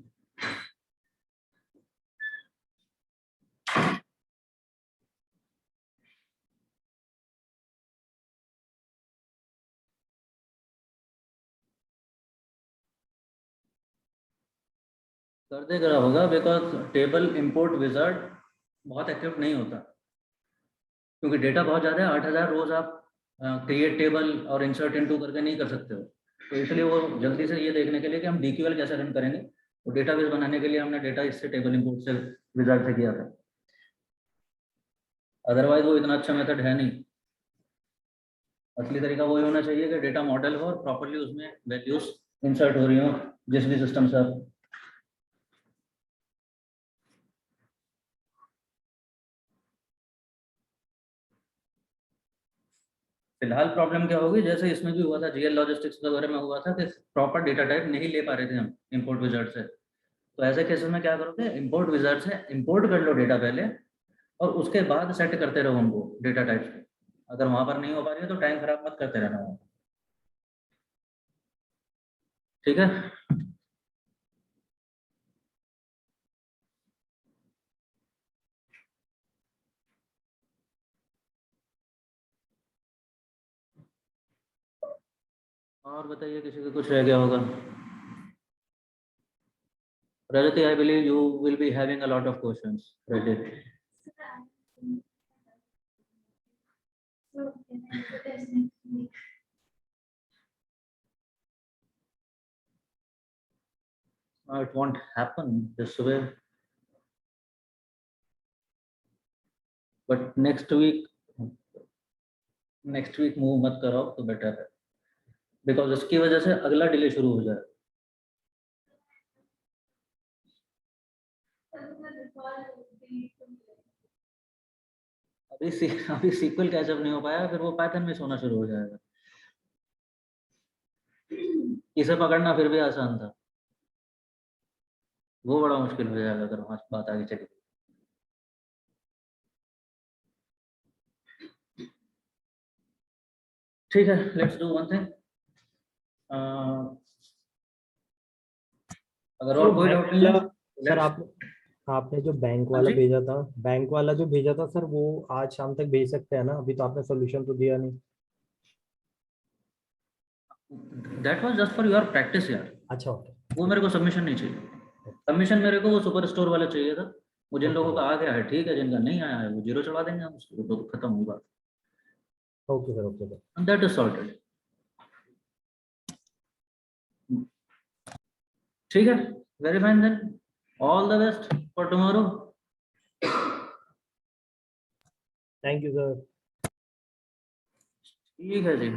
कर दे करा होगा, बिकॉज टेबल इंपोर्ट विजार्ड बहुत एक्टिव नहीं होता, क्योंकि डेटा बहुत ज़्यादा है। 8,000 रोज आप क्रिएट टेबल और इंसर्ट इनटू करके नहीं कर सकते हो, तो इसलिए वो जल्दी से ये देखने के लिए कि हम डीक्यूएल कैसे रन करेंगे, वो डेटाबेस बनाने के लिए हमने डेटा इससे टेबल इंपोर्ट से विजार्ड से किया था। अदरवाइज वो इतना अच्छा मेथड है नहीं। असली तरीका वही होना चाहिए कि डेटा मॉडल हो और प्रॉपरली उसमें वैल्यूज इंसर्ट हो रही हो जिस भी सिस्टम से आप। फिलहाल प्रॉब्लम क्या होगी, जैसे इसमें भी हुआ था, जीएल लॉजिस्टिक्स वगैरह में हुआ था कि प्रॉपर डेटा टाइप नहीं ले पा रहे थे हम इंपोर्ट विजार्ड से। तो ऐसे केसेस में क्या करोगे, इंपोर्ट विजार्ड से इंपोर्ट कर लो डेटा पहले, और उसके बाद सेट करते रहो उनको डेटा टाइप्स पे। अगर वहां पर नहीं हो पा रही है तो टाइम खराब मत करते रहना वहाँ। ठीक है। और बताइए, किसी का कुछ रह गया होगा? Rajati, I believe you will be having a lot of questions, Rajat. So can I do this next week? It won't happen this way. But next week move मत कराओ तो बेटर है, बिकॉज इसकी वजह से अगला डिले शुरू हो जाए। अभी सीक्वल कैचअप नहीं हो पाया, फिर वो पैटर्न मिस होना शुरू हो जाएगा। इसे पकड़ना फिर भी आसान था, वो बड़ा मुश्किल हो जाएगा अगर वहां बात आगे चली। ठीक है, लेट्स डू वन थिंग। अगर और कोई डाउट नहीं है, सर आपने जो बैंक वाला जी? भेजा था, बैंक वाला जो भेजा था सर, वो आज शाम तक भेज सकते हैं ना? अभी तो आपने सोल्यूशन तो दिया नहीं। That was just for your practice यार, अच्छा ओके। वो मेरे को सबमिशन नहीं चाहिए। सबमिशन मेरे को वो सुपर स्टोर वाला चाहिए था। वो जिन लोगों का आ गया है ठीक है, जिनका नहीं आया है वो 0 चढ़ा देंगे हम उसको, तो खत्म हुई बात। Okay sir, okay sir. And that is sorted. ठीक है, very fine then. All the best for tomorrow. Thank you sir. ठीक है जी।